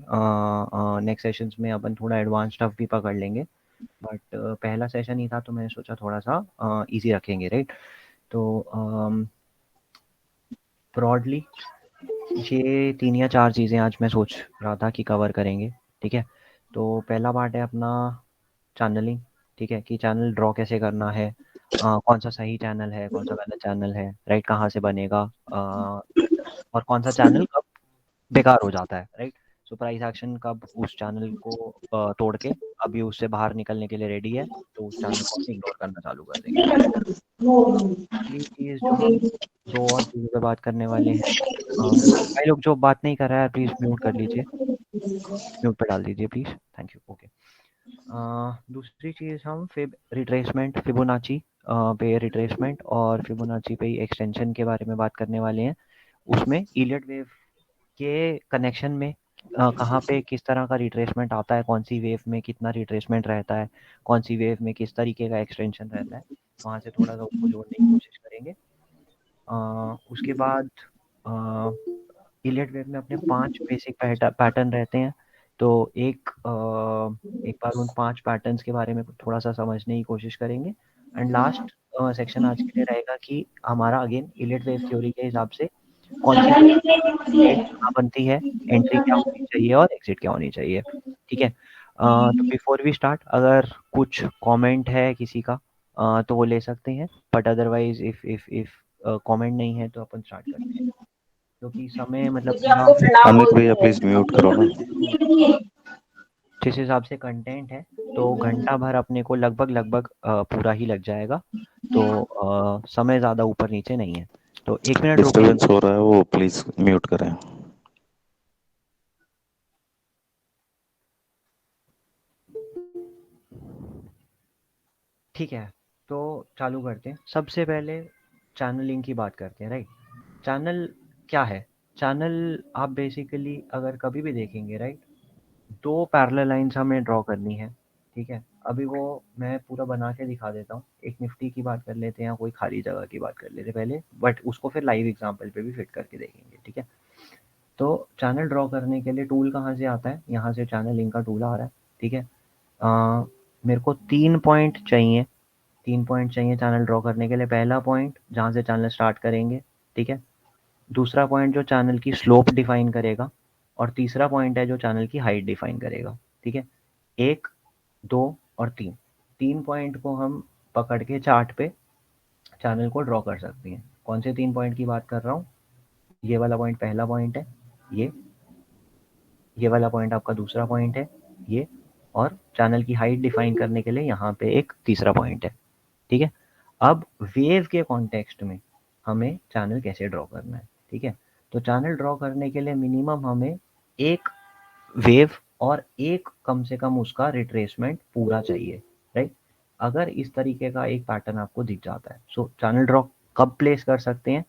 Next sessions में अपन थोड़ा advance stuff भी पकड़ लेंगे, बट पहला सेशन ही था तो मैंने सोचा थोड़ा सा इजी रखेंगे, राइट? तो ब्रॉडली ये 3 या 4 चीज़ें आज मैं सोच रहा था कि कवर करेंगे, ठीक है? तो पहला पार्ट है अपना चैनलिंग, ठीक है? कि चैनल ड्रॉ कैसे करना है, कौन-सा सही चैनल है, कौन-सा गलत चैनल है, राइट? कहाँ से बनेगा, और कौन-सा चैनल कब बेकार हो जाता है, राइट? सो प्राइस एक्शन कब उस चैनल को तोड़ के अभी उससे बाहर निकलने के लिए रेडी है, तो उस चैनल को हम इग्नोर करना चालू कर देंगे। दूसरी चीज़ जो हम 2 और चीज़ों पे बात करने वाले हैं, भाई लोग जो बात नहीं कर रहा है प्लीज़ म्यूट कर लीजिए, म्यूट पे डाल दीजिए प्लीज़, थैंक यू, ओके। दूसरी चीज़ हम फिबोनाची पे रिट्रेसमेंट और फिबोनाची पे एक्सटेंशन के बारे में बात करने वाले हैं। उसमें इलियट वेव के कनेक्शन में कहाँ पे किस तरह का रिट्रेसमेंट आता है, कौन सी वेव में कितना रिट्रेसमेंट रहता है, कौन सी वेव में किस तरीके का एक्सटेंशन रहता है, वहाँ से थोड़ा सा उसको जोड़ने की कोशिश करेंगे। उसके बाद इलियट वेव में अपने 5 बेसिक पैटर्न रहते हैं, तो एक बार उन 5 पैटर्न्स के बारे में थोड़ा सा समझने की कोशिश करेंगे। एंड लास्ट सेक्शन आज के लिए रहेगा कि हमारा अगेन इलियट वेव थ्योरी के हिसाब से कौन सी ट्रेड कहाँ बनती है, एंट्री क्या होनी चाहिए और एग्जिट क्या होनी चाहिए, ठीक है? तो बिफोर वी स्टार्ट अगर कुछ कमेंट है किसी का तो वो ले सकते हैं, बट अदरवाइज इफ कमेंट नहीं है तो अपन स्टार्ट करते हैं, क्योंकि समय मतलब पूरा अमित भैया प्लीज म्यूट करो ना। जिस हिसाब से कंटेंट है तो घंटा भर अपने को लगभग पूरा ही लग जाएगा, तो समय ज़्यादा ऊपर नीचे नहीं है, तो 1 मिनट रुकिए। डिस्टरबेंस हो रहा है, वो प्लीज म्यूट करें। ठीक है, तो चालू करते हैं। सबसे पहले चैनलिंग की बात करते हैं, राइट? चैनल क्या है? चैनल आप बेसिकली अगर कभी भी देखेंगे, राइट, 2 पैरेलल लाइन्स हमें ड्रॉ करनी है, ठीक है? अभी वो मैं पूरा बना के दिखा देता हूँ। एक निफ्टी की बात कर लेते हैं या कोई खाली जगह की बात कर लेते हैं पहले, बट उसको फिर लाइव एग्जांपल पे भी फिट करके देखेंगे, ठीक है? तो चैनल ड्रॉ करने के लिए टूल कहाँ से आता है? यहाँ से चैनलिंग का टूल आ रहा है, ठीक है? मेरे को 3 पॉइंट चाहिए, 3 पॉइंट चाहिए चैनल ड्रॉ करने के लिए। पहला पॉइंट जहाँ से चैनल स्टार्ट करेंगे, ठीक है? दूसरा पॉइंट जो चैनल की स्लोप डिफाइन करेगा, और तीसरा पॉइंट है जो चैनल की हाइट डिफाइन करेगा, ठीक है? 1, 2 और 3, 3 पॉइंट को हम पकड़ के चार्ट पे चैनल को ड्रॉ कर सकते हैं। कौन से 3 पॉइंट की बात कर रहा हूँ? ये वाला पॉइंट पहला पॉइंट है, ये वाला पॉइंट आपका दूसरा पॉइंट है, ये, और चैनल की हाइट डिफाइन करने के लिए यहाँ पे एक तीसरा पॉइंट है, ठीक है? अब वेव के कॉन्टेक्स्ट में हमें चैनल कैसे ड्रॉ करना है, ठीक है? तो चैनल ड्रॉ करने के लिए मिनिमम हमें एक वेव और एक कम से कम उसका रिट्रेसमेंट पूरा चाहिए, राइट? अगर इस तरीके का एक पैटर्न आपको दिख जाता है, सो चैनल ड्रॉ कब प्लेस कर सकते हैं?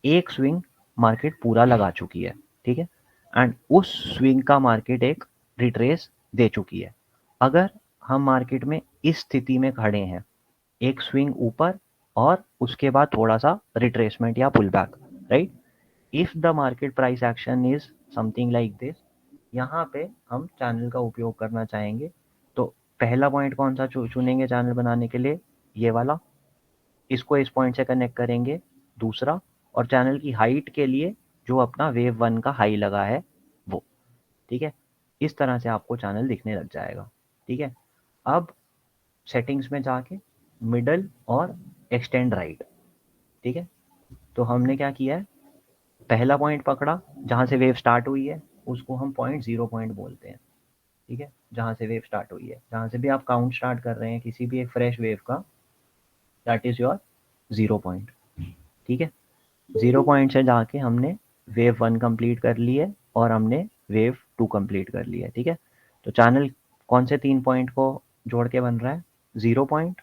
एक स्विंग मार्केट पूरा लगा चुकी है, ठीक है? एंड उस स्विंग का मार्केट एक रिट्रेस दे चुकी है। अगर हम मार्केट में इस स्थिति में खड़े हैं, एक स्विंग ऊपर और उसके बाद थोड़ा सा रिट्रेसमेंट या pull back, right? If the market price action is something like this, यहाँ पे हम चैनल का उपयोग करना चाहेंगे। तो पहला पॉइंट कौन सा चुनेंगे चैनल बनाने के लिए? ये वाला, इसको इस पॉइंट से कनेक्ट करेंगे, दूसरा, और चैनल की हाइट के लिए जो अपना वेव 1 का हाई लगा है वो, ठीक है? इस तरह से आपको चैनल दिखने लग जाएगा, ठीक है? अब सेटिंग्स में जाके मिडल और एक्सटेंड राइट, ठीक है? तो हमने क्या किया है, पहला पॉइंट पकड़ा जहाँ से वेव स्टार्ट हुई है, उसको हम पॉइंट 0 पॉइंट बोलते हैं, ठीक है? जहाँ से वेव स्टार्ट हुई है, जहाँ से भी आप काउंट स्टार्ट कर रहे हैं किसी भी एक फ्रेश वेव का, दैट इज़ योर 0 पॉइंट, ठीक है? 0 पॉइंट से जाके हमने वेव 1 कंप्लीट कर ली है और हमने वेव 2 कंप्लीट कर ली है, ठीक है? तो चैनल कौन से 3 पॉइंट को जोड़ के बन रहा है? 0 पॉइंट,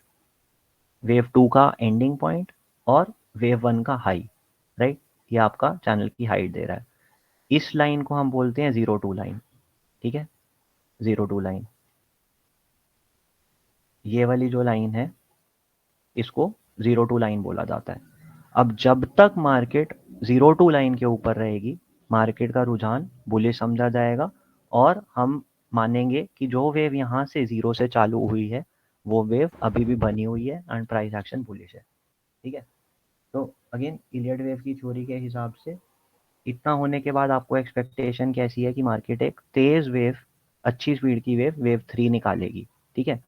वेव 2 का एंडिंग पॉइंट और वेव 1 का हाई, राइट? ये आपका चैनल की हाइट दे रहा है। इस लाइन को हम बोलते हैं 0-2 लाइन, ठीक है? 0-2 लाइन, ये वाली जो लाइन है इसको 0-2 लाइन बोला जाता है। अब जब तक मार्केट 0-2 लाइन के ऊपर रहेगी, मार्केट का रुझान बुलिश समझा जाएगा, और हम मानेंगे कि जो वेव यहाँ से 0 से चालू हुई है वो वेव अभी भी बनी हुई है एंड प्राइस एक्शन बुलिश है, ठीक है। तो अगेन इलियट वेव की थ्योरी के हिसाब से इतना होने के बाद आपको एक्सपेक्टेशन कैसी है कि मार्केट एक तेज़ वेव, अच्छी स्पीड की वेव, वेव 3 निकालेगी, ठीक है।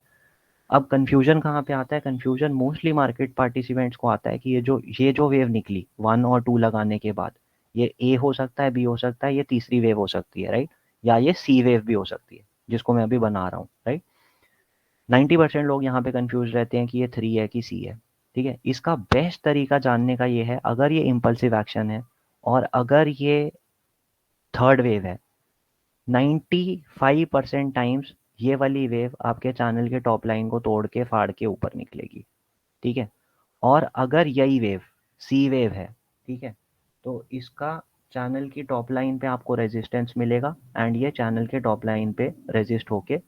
अब कन्फ्यूजन कहाँ पे आता है? कन्फ्यूजन मोस्टली मार्केट पार्टिसिपेंट्स को आता है कि ये जो वेव निकली 1 और 2 लगाने के बाद, ये ए हो सकता है, बी हो सकता है, ये तीसरी वेव हो सकती है, राइट? या ये सी वेव भी हो सकती है, जिसको मैं अभी बना रहा हूँ, राइट? 90% लोग यहाँ पे कंफ्यूज रहते हैं कि ये 3 है कि सी है, ठीक है। इसका बेस्ट तरीका जानने का ये है, अगर ये इम्पल्सिव एक्शन है और अगर ये थर्ड वेव है, 95% टाइम्स ये वाली वेव आपके चैनल के टॉप लाइन को तोड़ के फाड़ के ऊपर निकलेगी, ठीक है। और अगर यही वेव सी वेव है, ठीक है, तो इसका चैनल की टॉप लाइन पे आपको रेजिस्टेंस मिलेगा एंड ये चैनल के टॉप लाइन पे रेजिस्ट होके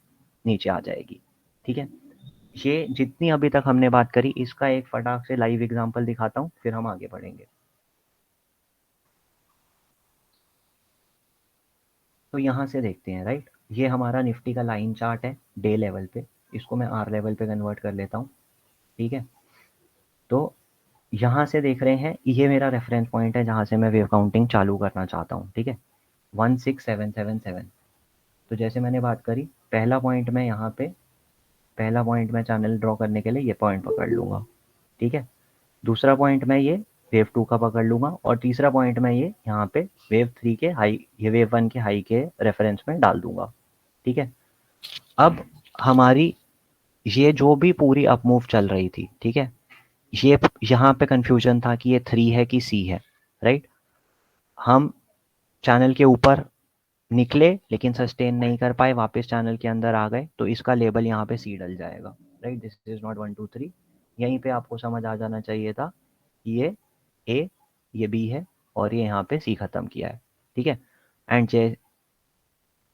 नीचे आ जाएगी, ठीक है। ये जितनी अभी तक हमने बात करी, इसका एक फटाक से लाइव एग्जांपल दिखाता हूँ, फिर हम आगे बढ़ेंगे। तो यहाँ से देखते हैं, राइट? ये हमारा निफ्टी का लाइन चार्ट है डे लेवल पे, इसको मैं आर लेवल पे कन्वर्ट कर लेता हूँ, ठीक है। तो यहाँ से देख रहे हैं, ये मेरा रेफरेंस पॉइंट है जहाँ से मैं वेव काउंटिंग चालू करना चाहता हूँ, ठीक है, 16777। तो जैसे मैंने बात करी, पहला पॉइंट मैं चैनल ड्रॉ करने के लिए ये पॉइंट पकड़ लूँगा, ठीक है। दूसरा पॉइंट मैं ये वेव 2 का पकड़ लूँगा और तीसरा पॉइंट मैं ये यहाँ पे वेव 3 के हाई, ये वेव 1 के हाई के रेफरेंस में डाल दूँगा, ठीक है। अब हमारी ये जो भी पूरी अपमूव चल रही थी, ठीक है, ये यहाँ पे कन्फ्यूजन था कि ये 3 है कि सी है, राइट? हम चैनल के ऊपर निकले लेकिन सस्टेन नहीं कर पाए, वापस चैनल के अंदर आ गए, तो इसका लेबल यहाँ पे सी डल जाएगा, राइट? This is not 1 2 3। यहीं पे आपको समझ आ जाना चाहिए था कि ये ए, ये बी है और ये यहाँ पे सी खत्म किया है, ठीक है। एंड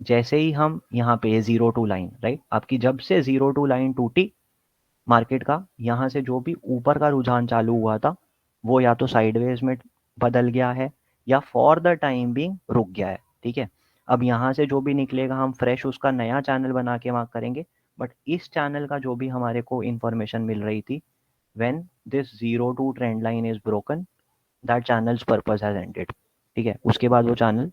जैसे ही हम यहाँ पे 0 टू लाइन, राइट, आपकी जब से 0 टू लाइन टूटी मार्केट का, यहाँ से जो भी ऊपर का रुझान चालू हुआ था वो या तो साइडवेज में बदल गया है या फॉर द टाइम बीइंग रुक गया है, ठीक है। अब यहाँ से जो भी निकलेगा हम फ्रेश उसका नया चैनल बना के मार्क करेंगे, बट इस चैनल का जो भी हमारे को इन्फॉर्मेशन मिल रही थी, when this 0 to trend line is broken, that channels purpose has ended, ठीक है। उसके बाद वो चैनल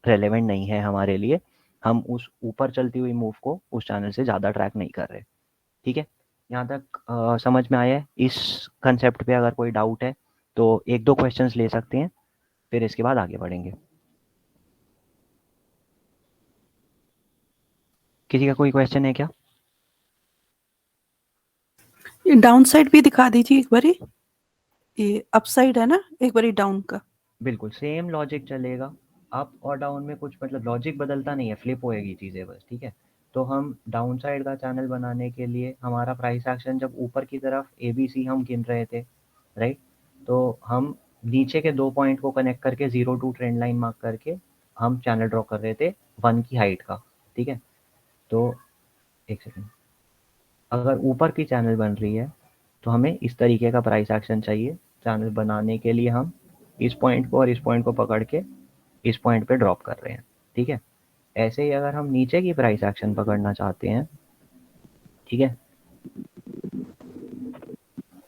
रेलेवेंट नहीं है हमारे लिए, हम उस ऊपर चलती हुई मूव को उस चैनल से ज़्यादा ट्रैक नहीं कर रहे, ठीक है। यहाँ तक समझ में आया है? इस कंसेप्ट पे अगर कोई डाउट है तो एक दो क्वेश्चंस ले सकते हैं, फिर इसके बाद आगे बढ़ेंगे। किसी का कोई क्वेश्चन है क्या? ये डाउन साइड भी दिखा दीजिए एक बारी, ये अप साइड है ना, एक बारी डाउन का। बिल्कुल सेम लॉजिक चलेगा, अप और डाउन में कुछ मतलब लॉजिक बदलता नहीं है, फ्लिप होएगी चीज़ें बस, ठीक है। तो हम डाउन साइड का चैनल बनाने के लिए हमारा प्राइस एक्शन जब ऊपर की तरफ ए बी सी हम गिन रहे थे, राइट, तो हम नीचे के 2 पॉइंट को कनेक्ट करके 0 टू ट्रेंड लाइन मार्क करके हम चैनल ड्रॉ कर रहे थे 1 की हाइट का, ठीक है। तो एक सेकंड, अगर ऊपर की चैनल बन रही है तो हमें इस तरीके का प्राइस एक्शन चाहिए। चैनल बनाने के लिए हम इस पॉइंट को और इस पॉइंट को पकड़ के इस पॉइंट पे ड्रॉप कर रहे हैं, ठीक है। ऐसे ही अगर हम नीचे की प्राइस एक्शन पकड़ना चाहते हैं, ठीक है,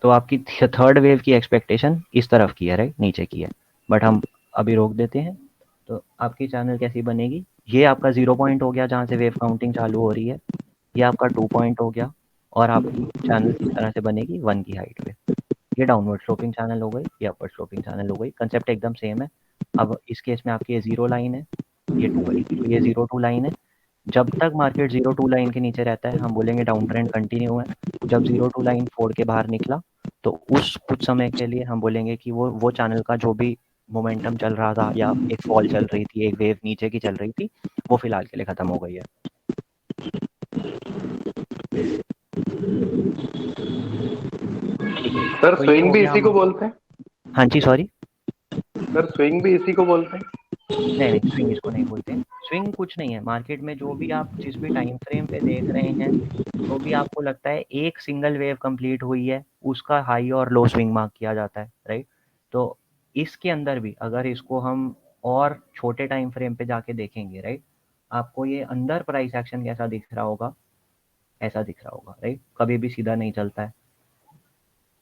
तो आपकी थर्ड वेव की एक्सपेक्टेशन इस तरफ की है, राइट, नीचे की है, बट हम अभी रोक देते हैं। तो आपकी चैनल कैसी बनेगी? ये आपका 0 पॉइंट हो गया जहाँ से वेव काउंटिंग चालू हो रही है, ये आपका 2 पॉइंट हो गया और आपकी चैनल इस तरह से बनेगी 1 की हाइट पे। ये डाउनवर्ड स्लोपिंग चैनल हो गई, ये अपवर्ड स्लोपिंग चैनल हो गई, कंसेप्ट एकदम सेम है। अब इस केस में आपकी ये 0 लाइन है, ये 2 है, तो ये 0 टू लाइन है। जब तक मार्केट 0 टू लाइन के नीचे रहता है हम बोलेंगे डाउन ट्रेंड कंटिन्यू है। जब 0 टू लाइन फोड़ के बाहर निकला तो उस कुछ समय के लिए हम बोलेंगे कि वो चैनल का जो भी मोमेंटम चल रहा था या एक फॉल चल रही थी, एक वेव नीचे की चल रही थी, वो फिलहाल के लिए खत्म हो गई है। ठीक है, सर तो ये स्विंग हो भी गया इसी को हमारा। बोलते हैं। हाँ जी, सॉरी। सर स्विंग भी इसी को बोलते हैं। नहीं नहीं, स्विंग इसको नहीं बोलते। स्विंग कुछ नहीं है, मार्केट में जो भी आप जिस भी टाइम फ्रेम पे देख रहे हैं, जो भी आपको लगता है एक सिंगल वेव कंप्लीट हुई है, उसका हाई और लो स्विंग मार्क किया जाता है, राइट। तो इसके अंदर भी अगर इसको हम और छोटे टाइम फ्रेम पे जाके देखेंगे, राइट, आपको ये अंदर प्राइस एक्शन कैसा दिख रहा होगा, ऐसा दिख रहा होगा, राइट। कभी भी सीधा नहीं चलता है।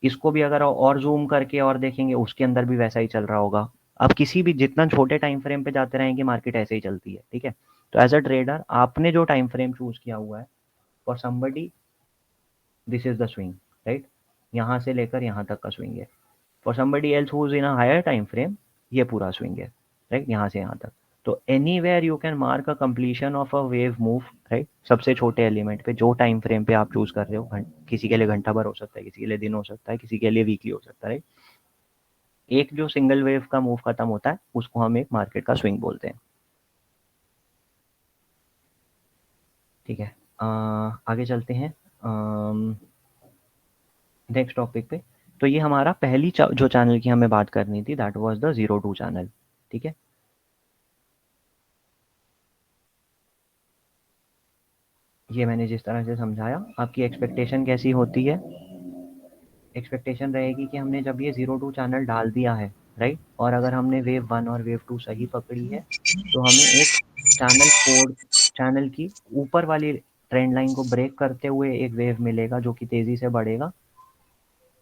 इसको भी अगर और जूम करके और देखेंगे, उसके अंदर भी वैसा ही चल रहा होगा। अब किसी भी जितना छोटे टाइम फ्रेम पे जाते रहेंगे, मार्केट ऐसे ही चलती है, ठीक है। तो एज अ ट्रेडर आपने जो टाइम फ्रेम चूज किया हुआ है, for somebody this is the swing, right. यहाँ से लेकर यहाँ तक का स्विंग है। For somebody else who is in a higher time frame, ये पूरा स्विंग है, राइट, यहाँ से यहाँ तक। तो anywhere you can mark a completion of a wave move, right. सबसे छोटे एलिमेंट पे जो टाइम फ्रेम पे आप चूज कर रहे हो, किसी के लिए घंटा भर हो सकता है, किसी के लिए दिन हो सकता है, किसी के लिए वीकली हो सकता है, राइट। एक जो सिंगल वेव का मूव खत्म होता है, उसको हम एक मार्केट का स्विंग बोलते हैं, ठीक है। आगे चलते हैं नेक्स्ट टॉपिक पे। तो ये हमारा पहली जो चैनल की हमें बात करनी थी, दैट वाज द 02 चैनल, ठीक है। ये मैंने जिस तरह से समझाया, आपकी एक्सपेक्टेशन कैसी होती है? एक्सपेक्टेशन रहेगी कि हमने जब ये 02 चैनल डाल दिया है, राइट, और अगर हमने वेव 1 और वेव 2 सही पकड़ी है, तो हमें एक चैनल की ऊपर वाली ट्रेंड लाइन को ब्रेक करते हुए एक वेव मिलेगा जो कि तेज़ी से बढ़ेगा,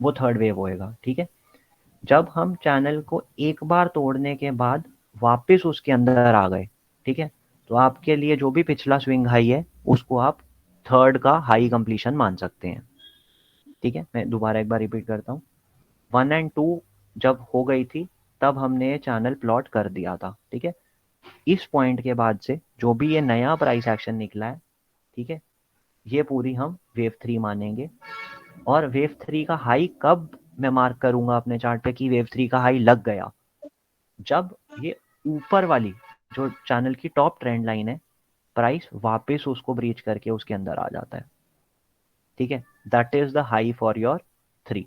वो थर्ड वेव होएगा, ठीक है। जब हम चैनल को एक बार तोड़ने के बाद वापस उसके अंदर आ गए, ठीक है, तो आपके लिए जो भी पिछला स्विंग हाई है, उसको आप थर्ड का हाई कंप्लीशन मान सकते हैं, ठीक है। मैं दोबारा एक बार रिपीट करता हूँ। 1 एंड 2 जब हो गई थी, तब हमने ये चैनल प्लॉट कर दिया था, ठीक है। इस पॉइंट के बाद से जो भी ये नया प्राइस एक्शन निकला है, ठीक है, ये पूरी हम वेव 3 मानेंगे। और वेव 3 का हाई कब मैं मार्क करूंगा अपने चार्ट पे कि वेव 3 का हाई लग गया? जब ये ऊपर वाली जो चैनल की टॉप ट्रेंड लाइन है, प्राइस वापस उसको ब्रीच करके उसके अंदर आ जाता है, ठीक है। That is the high for your 3।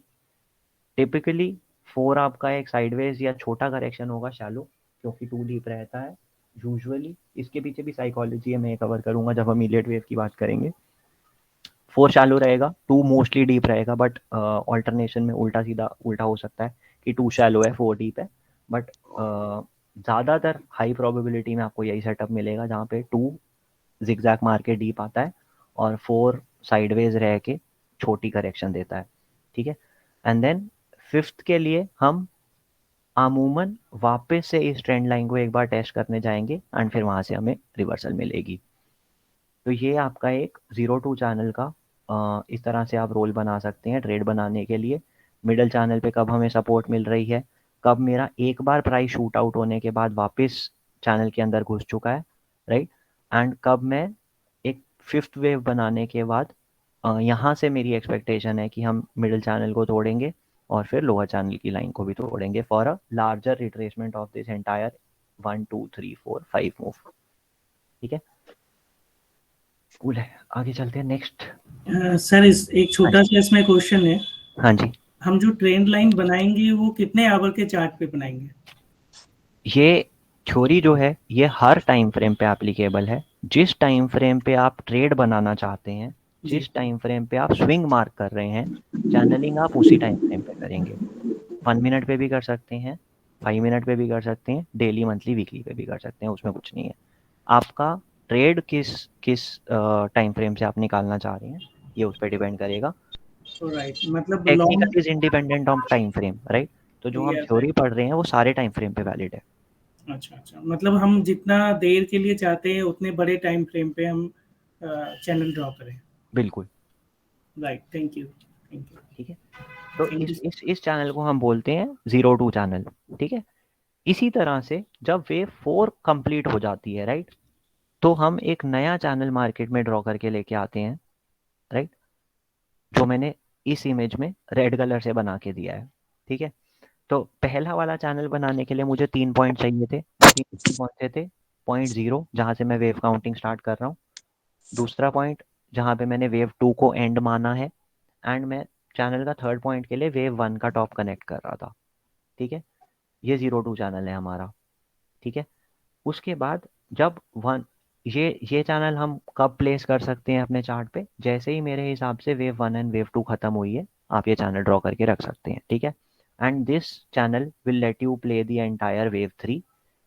Typically 4 आपका एक साइडवेज या छोटा करेक्शन होगा, शैलो, क्योंकि 2 डीप रहता है यूजुअली। इसके पीछे भी साइकोलॉजी है, मैं कवर करूंगा जब हम इलियट वेव की बात करेंगे। 4 शैलो रहेगा, 2 मोस्टली डीप रहेगा, बट ऑल्टरनेशन में उल्टा सीधा उल्टा हो सकता है कि 2 शैलो है 4 डीप है। बट ज़्यादातर हाई प्रोबेबिलिटी में आपको यही सेटअप मिलेगा जहाँ पे 2 जिगजैग मार के डीप आता है और 4 साइडवेज रह के छोटी करेक्शन देता है, ठीक है। एंड देन 5th के लिए हम अमूमन वापस से इस ट्रेंड लाइन को एक बार टेस्ट करने जाएंगे एंड फिर वहाँ से हमें रिवर्सल मिलेगी। तो ये आपका एक 02 चैनल का इस तरह से आप रोल बना सकते हैं ट्रेड बनाने के लिए। मिडल चैनल पे कब हमें सपोर्ट मिल रही है, कब मेरा एक बार प्राइस शूट आउट होने के बाद वापस चैनल के अंदर घुस चुका है, राइट, एंड कब मैं एक 5th वेव बनाने के बाद यहाँ से मेरी एक्सपेक्टेशन है कि हम मिडल चैनल को तोड़ेंगे और फिर लोअर चैनल की लाइन को भी तोड़ेंगे for a larger retracement of this entire 1 2 3 4 5 move, ठीक है। कूल है, आगे चलते हैं नेक्स्ट। सर इस एक छोटा सा इसमें क्वेश्चन है। हाँ जी, हम जो ट्रेंड लाइन बनाएंगे वो कितने आवर के चार्ट पे बनाएंगे? ये थ्योरी जो है ये हर टाइम फ्रेम पे एप्लीकेबल है। जिस टाइम फ्रेम पे आप ट्रेड बनाना चाहते हैं, जिस टाइम फ्रेम पे आप स्विंग मार्क कर रहे हैं, चैनलिंग आप उसी टाइम फ्रेम पे करेंगे। 1 मिनट पे भी कर सकते हैं, 5 मिनट पे भी कर सकते हैं, डेली मंथली वीकली पे भी कर सकते हैं, उसमें कुछ नहीं है। आपका ट्रेड किस किस टाइम फ्रेम से आप निकालना चाह रहे हैं, ये उस पर डिपेंड करेगा। राइट, मतलब technical long. Is independent of time frame, right. तो जो हम थ्योरी पढ़ रहे हैं वो सारे टाइम फ्रेम पे वैलिड है। अच्छा, मतलब हम जितना देर के लिए चाहते हैं उतने बड़े टाइम फ्रेम पे हम चैनल ड्रॉ करें। बिल्कुल, राइट, थैंक यू। ठीक है। तो Thank you. इस चैनल को हम बोलते हैं 02 चैनल, ठीक है। इसी तरह से जब वेव 4 कंप्लीट हो जाती है, राइट, तो हम एक नया चैनल मार्केट में ड्रॉ करके लेके आते हैं, राइट, जो मैंने इस इमेज में रेड कलर से बना के दिया है, ठीक है। तो पहला वाला चैनल बनाने के लिए मुझे 3 पॉइंट चाहिए थे। 3 कौन से थे? पॉइंट 0 जहाँ से मैं वेव काउंटिंग स्टार्ट कर रहा हूँ, दूसरा पॉइंट जहाँ पे मैंने वेव 2 को एंड माना है, एंड मैं चैनल का थर्ड पॉइंट के लिए वेव 1 का टॉप कनेक्ट कर रहा था, ठीक है। ये 02 चैनल है हमारा, ठीक है। उसके बाद जब वन ये चैनल हम कब प्लेस कर सकते हैं अपने चार्ट पे? जैसे ही मेरे हिसाब से वेव 1 एंड वेव 2 खत्म हुई है, आप ये चैनल ड्रॉ करके रख सकते हैं, ठीक है। And this channel will let you play the entire wave 3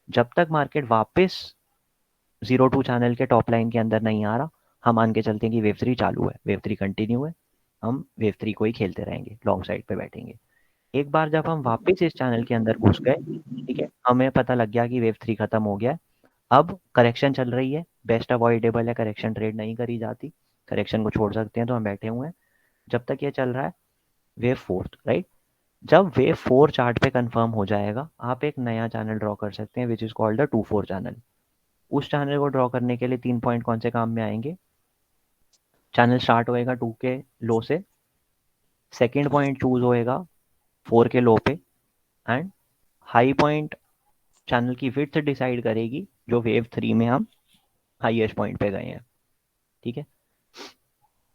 जब तक मार्केट वापस 02 चैनल के टॉप लाइन के अंदर नहीं आ रहा, हम मान के चलते हैं कि वेव 3 चालू है, वेव 3 कंटिन्यू है, हम वेव 3 को ही खेलते रहेंगे, लॉन्ग साइड पे बैठेंगे। एक बार जब हम वापस इस चैनल के अंदर घुस गए, ठीक है, हमें पता लग गया कि वेव 3 खत्म हो गया है, अब करेक्शन चल रही है, बेस्ट अवॉइडेबल है, करेक्शन ट्रेड नहीं करी जाती, करेक्शन को छोड़ सकते हैं, तो हम बैठे हुए हैं। जब तक ये चल रहा है वेव 4, राइट, जब वेव 4 चार्ट पे कंफर्म हो जाएगा, आप एक नया चैनल ड्रॉ कर सकते हैं which is called the 2-4 channel. उस चैनल को ड्रॉ करने के लिए 3 पॉइंट कौन से काम में आएंगे? चैनल स्टार्ट होएगा 2 के लो से, सेकेंड पॉइंट चूज होएगा 4 के लो पे, एंड हाई पॉइंट चैनल की विड्थ डिसाइड करेगी जो वेव 3 में हम हाईएस्ट पॉइंट पे गए हैं, ठीक है।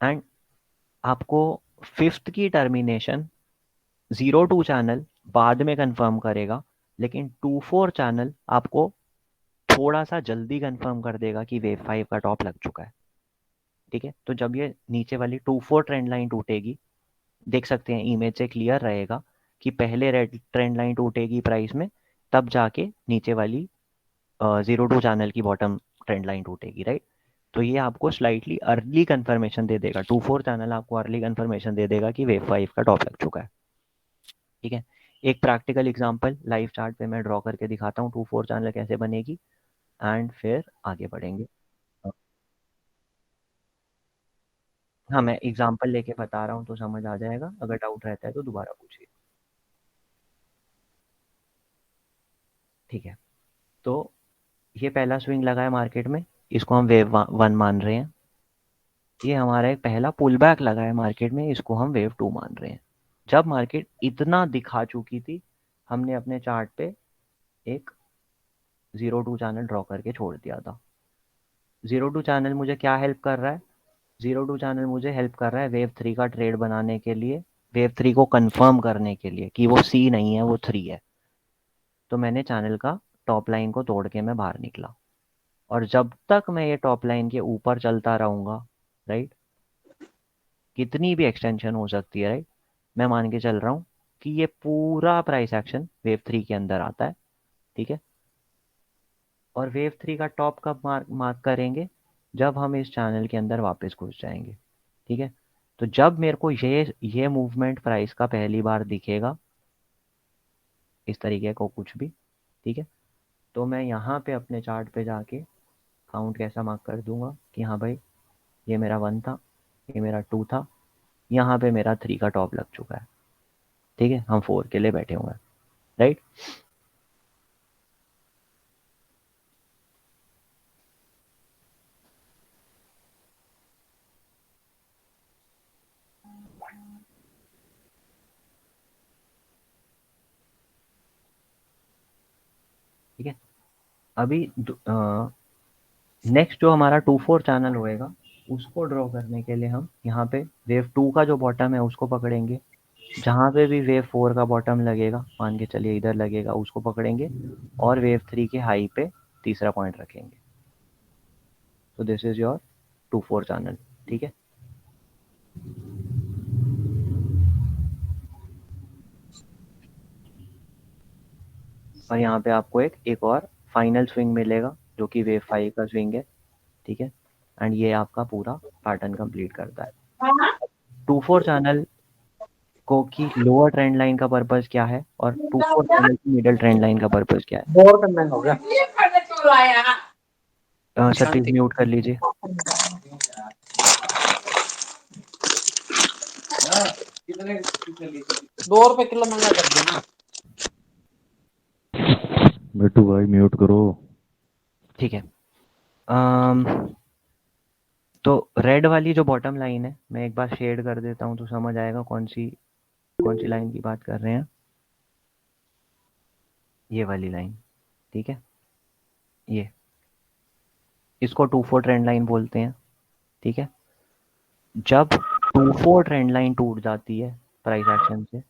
एंड आपको फिफ्थ की टर्मिनेशन 02 चैनल बाद में कंफर्म करेगा, लेकिन 24 चैनल आपको थोड़ा सा जल्दी कंफर्म कर देगा कि वेव 5 का टॉप लग चुका है, ठीक है। तो जब ये नीचे वाली 24 ट्रेंड लाइन टूटेगी, देख सकते हैं इमेज से क्लियर रहेगा कि पहले रेड ट्रेंड लाइन टूटेगी प्राइस में, तब जाके नीचे वाली 02 चैनल की बॉटम ट्रेंड लाइन टूटेगी, राइट। तो ये आपको स्लाइटली अर्ली कंफर्मेशन दे देगा, 24 चैनल आपको अर्ली कंफर्मेशन दे देगा कि वेव 5 का टॉप लग चुका है, ठीक है। एक प्रैक्टिकल एग्जांपल लाइव चार्ट पे मैं ड्रॉ करके दिखाता हूँ 24 चैनल कैसे बनेगी, एंड फिर आगे बढ़ेंगे। हाँ, मैं एग्जांपल लेके बता रहा हूँ तो समझ आ जाएगा, अगर डाउट रहता है तो दोबारा पूछिए, ठीक है। तो ये पहला स्विंग लगा है मार्केट में, इसको हम वेव 1 मान रहे हैं। ये हमारा एक पहला पुल बैक लगा है मार्केट में, इसको हम वेव 2 मान रहे हैं। जब मार्केट इतना दिखा चुकी थी, हमने अपने चार्ट पे एक 02 चैनल ड्रॉ करके छोड़ दिया था। 02 चैनल मुझे क्या हेल्प कर रहा है? 02 चैनल मुझे हेल्प कर रहा है वेव 3 का ट्रेड बनाने के लिए, वेव 3 को कंफर्म करने के लिए कि वो C नहीं है, वो 3 है। तो मैंने चैनल का टॉप लाइन को तोड़ के मैं बाहर निकला, और जब तक मैं ये टॉप लाइन के ऊपर चलता रहूँगा, राइट, कितनी भी एक्सटेंशन हो सकती है, राइट, मैं मान के चल रहा हूँ कि ये पूरा प्राइस एक्शन वेव 3 के अंदर आता है, ठीक है। और वेव 3 का टॉप कब मार्क करेंगे? जब हम इस चैनल के अंदर वापस घुस जाएंगे, ठीक है। तो जब मेरे को ये मूवमेंट प्राइस का पहली बार दिखेगा, इस तरीके को कुछ भी, ठीक है, तो मैं यहाँ पे अपने चार्ट पे जाके काउंट कैसा मार्क कर दूंगा कि हाँ भाई, ये मेरा 1 था, ये मेरा 2 था, यहाँ पे मेरा 3 का टॉप लग चुका है, ठीक है, हम 4 के लिए बैठे हुए हैं, राइट। ठीक है, अभी नेक्स्ट जो हमारा 2-4 चैनल होएगा, उसको ड्रॉ करने के लिए हम यहाँ पे वेव 2 का जो बॉटम है उसको पकड़ेंगे, जहाँ पे भी वेव 4 का बॉटम लगेगा, मान के चलिए इधर लगेगा, उसको पकड़ेंगे, और वेव 3 के हाई पे तीसरा पॉइंट रखेंगे। तो दिस इज योर 2-4 चैनल, ठीक है। और यहाँ पे आपको एक और फाइनल स्विंग मिलेगा जो कि वेव 5 का स्विंग है, ठीक है। एंड ये आपका पूरा पैटर्न कंप्लीट करता है। 2-4 चैनल को की लोअर ट्रेंड लाइन का पर्पस क्या है, और 2-4 चैनल की मिडिल ट्रेंड लाइन का पर्पस क्या है? बोर करना हो गया। सर प्लीज म्यूट कर लीजिए। ₹2 किलो महंगा कर दिया ना। बिट्टू भाई म्यूट करो। ठीक है, तो रेड वाली जो बॉटम लाइन है, मैं एक बार शेड कर देता हूँ तो समझ आएगा कौन सी लाइन की बात कर रहे हैं। ये वाली लाइन, ठीक है, ये इसको 2-4 ट्रेंड लाइन बोलते हैं, ठीक है। जब 2-4 ट्रेंड लाइन टूट जाती है प्राइस एक्शन से,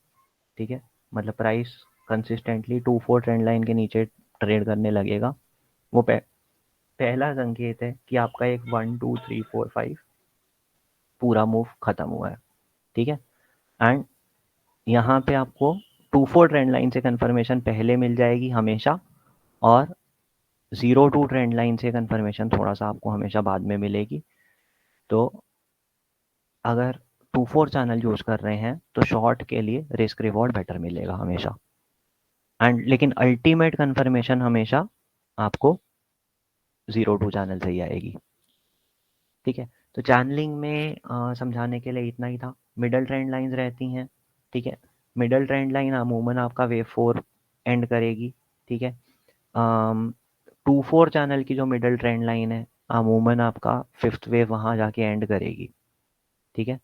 ठीक है, मतलब प्राइस कंसिस्टेंटली 2-4 ट्रेंड लाइन के नीचे ट्रेड करने लगेगा, वो पहला संकेत है कि आपका एक 1 2 3 4 5 पूरा मूव खत्म हुआ है, ठीक है। एंड यहाँ पे आपको 2-4 ट्रेंड लाइन से कंफर्मेशन पहले मिल जाएगी हमेशा, और 0 टू ट्रेंड लाइन से कन्फर्मेशन थोड़ा सा आपको हमेशा बाद में मिलेगी। तो अगर 2-4 चैनल यूज़ कर रहे हैं तो शॉर्ट के लिए रिस्क रिवॉर्ड बेटर मिलेगा हमेशा। एंड लेकिन अल्टीमेट कन्फर्मेशन हमेशा आपको 0 टू चैनल से ही आएगी। ठीक है, तो चैनलिंग में समझाने के लिए इतना ही था। मिडल ट्रेंड लाइंस रहती हैं। ठीक है, मिडल ट्रेंड लाइन अमूमन आपका वेव 4 एंड करेगी। ठीक है, 2-4 चैनल की जो मिडल ट्रेंड लाइन है अमूमन आपका 5th वेव वहाँ जाके एंड करेगी। ठीक है,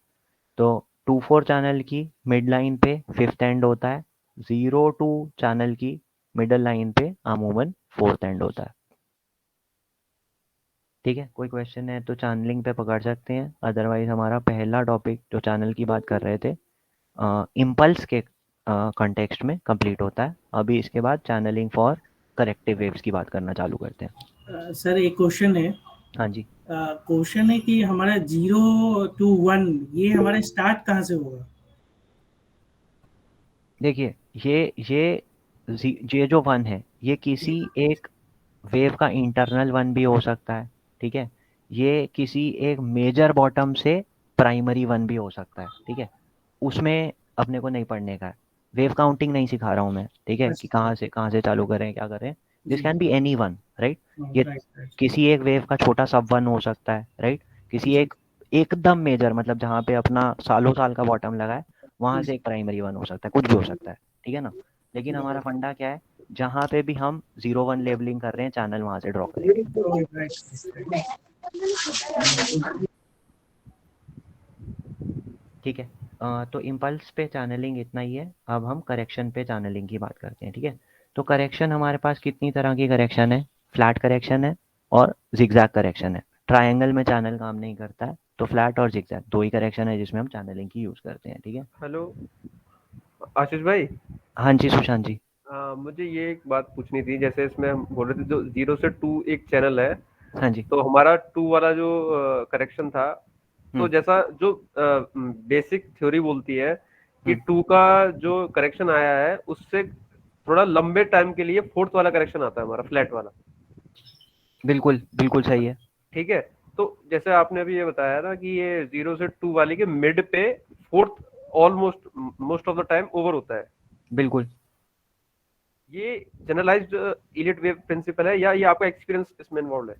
तो 2-4 चैनल की मिड लाइन पे 5th एंड होता है। 0 टू चैनल की मिडल लाइन पे अमूमन 4th एंड होता है। ठीक है, कोई क्वेश्चन है तो चैनलिंग पे पकड़ सकते हैं, अदरवाइज हमारा पहला टॉपिक जो चैनल की बात कर रहे थे इम्पल्स के कॉन्टेक्स्ट में कंप्लीट होता है। अभी इसके बाद चैनलिंग फॉर करेक्टिव वेव्स की बात करना चालू करते हैं। सर एक क्वेश्चन है। हाँ जी, क्वेश्चन है कि हमारा 0 to 1 ये हमारा स्टार्ट कहाँ से होगा? देखिए ये जो 1 है ये किसी एक वेव का इंटरनल 1 भी हो सकता है। ठीक है, ये किसी एक मेजर बॉटम से प्राइमरी 1 भी हो सकता है। ठीक है, उसमें अपने को नहीं पढ़ने का है। वेव काउंटिंग नहीं सिखा रहा हूँ मैं। ठीक है, कि अच्छा। कहाँ से चालू करें क्या करें। दिस जी। Can be any one, right. ये राइट राइट। किसी एक वेव का छोटा सब 1 हो सकता है, राइट। किसी जी एक एकदम मेजर मतलब जहाँ पे अपना सालों साल का बॉटम लगा है वहाँ से जी। एक प्राइमरी 1 हो सकता है, कुछ भी हो सकता है। ठीक है ना, लेकिन हमारा फंडा क्या है, जहाँ पे भी हम 0-1 लेबलिंग कर रहे हैं चैनल वहाँ से ड्रॉ करेंगे। ठीक है, तो इम्पल्स पे चैनलिंग इतना ही है। अब हम करेक्शन पे चैनलिंग की बात करते हैं। ठीक है, तो करेक्शन हमारे पास कितनी तरह की करेक्शन है, फ्लैट करेक्शन है और जिगजैग करेक्शन है। ट्रायंगल में चैनल काम नहीं करता है, तो फ्लैट और जिगजैग 2 ही करेक्शन है जिसमें हम चैनलिंग की यूज़ करते हैं। ठीक है, हेलो आशीष भाई। हाँ जी सुशांत जी। मुझे ये एक बात पूछनी थी, जैसे इसमें हम बोल रहे थे जो 0 से 2 एक चैनल है, हाँ जी। तो हमारा 2 वाला जो करेक्शन था, तो हम्म, जैसा जो बेसिक थ्योरी बोलती है कि हम्म, 2 का जो करेक्शन आया है उससे थोड़ा लंबे टाइम के लिए 4th वाला करेक्शन आता है हमारा फ्लैट वाला। बिल्कुल बिल्कुल सही है। ठीक है, तो जैसे आपने अभी ये बताया ना कि ये 0 से 2 वाले के मिड पे 4th almost most of the time over होता है। बिल्कुल ये जनरलाइज्ड इलिट वेव प्रिंसिपल है या ये आपका एक्सपीरियंस इसमें इन्वॉल्व है?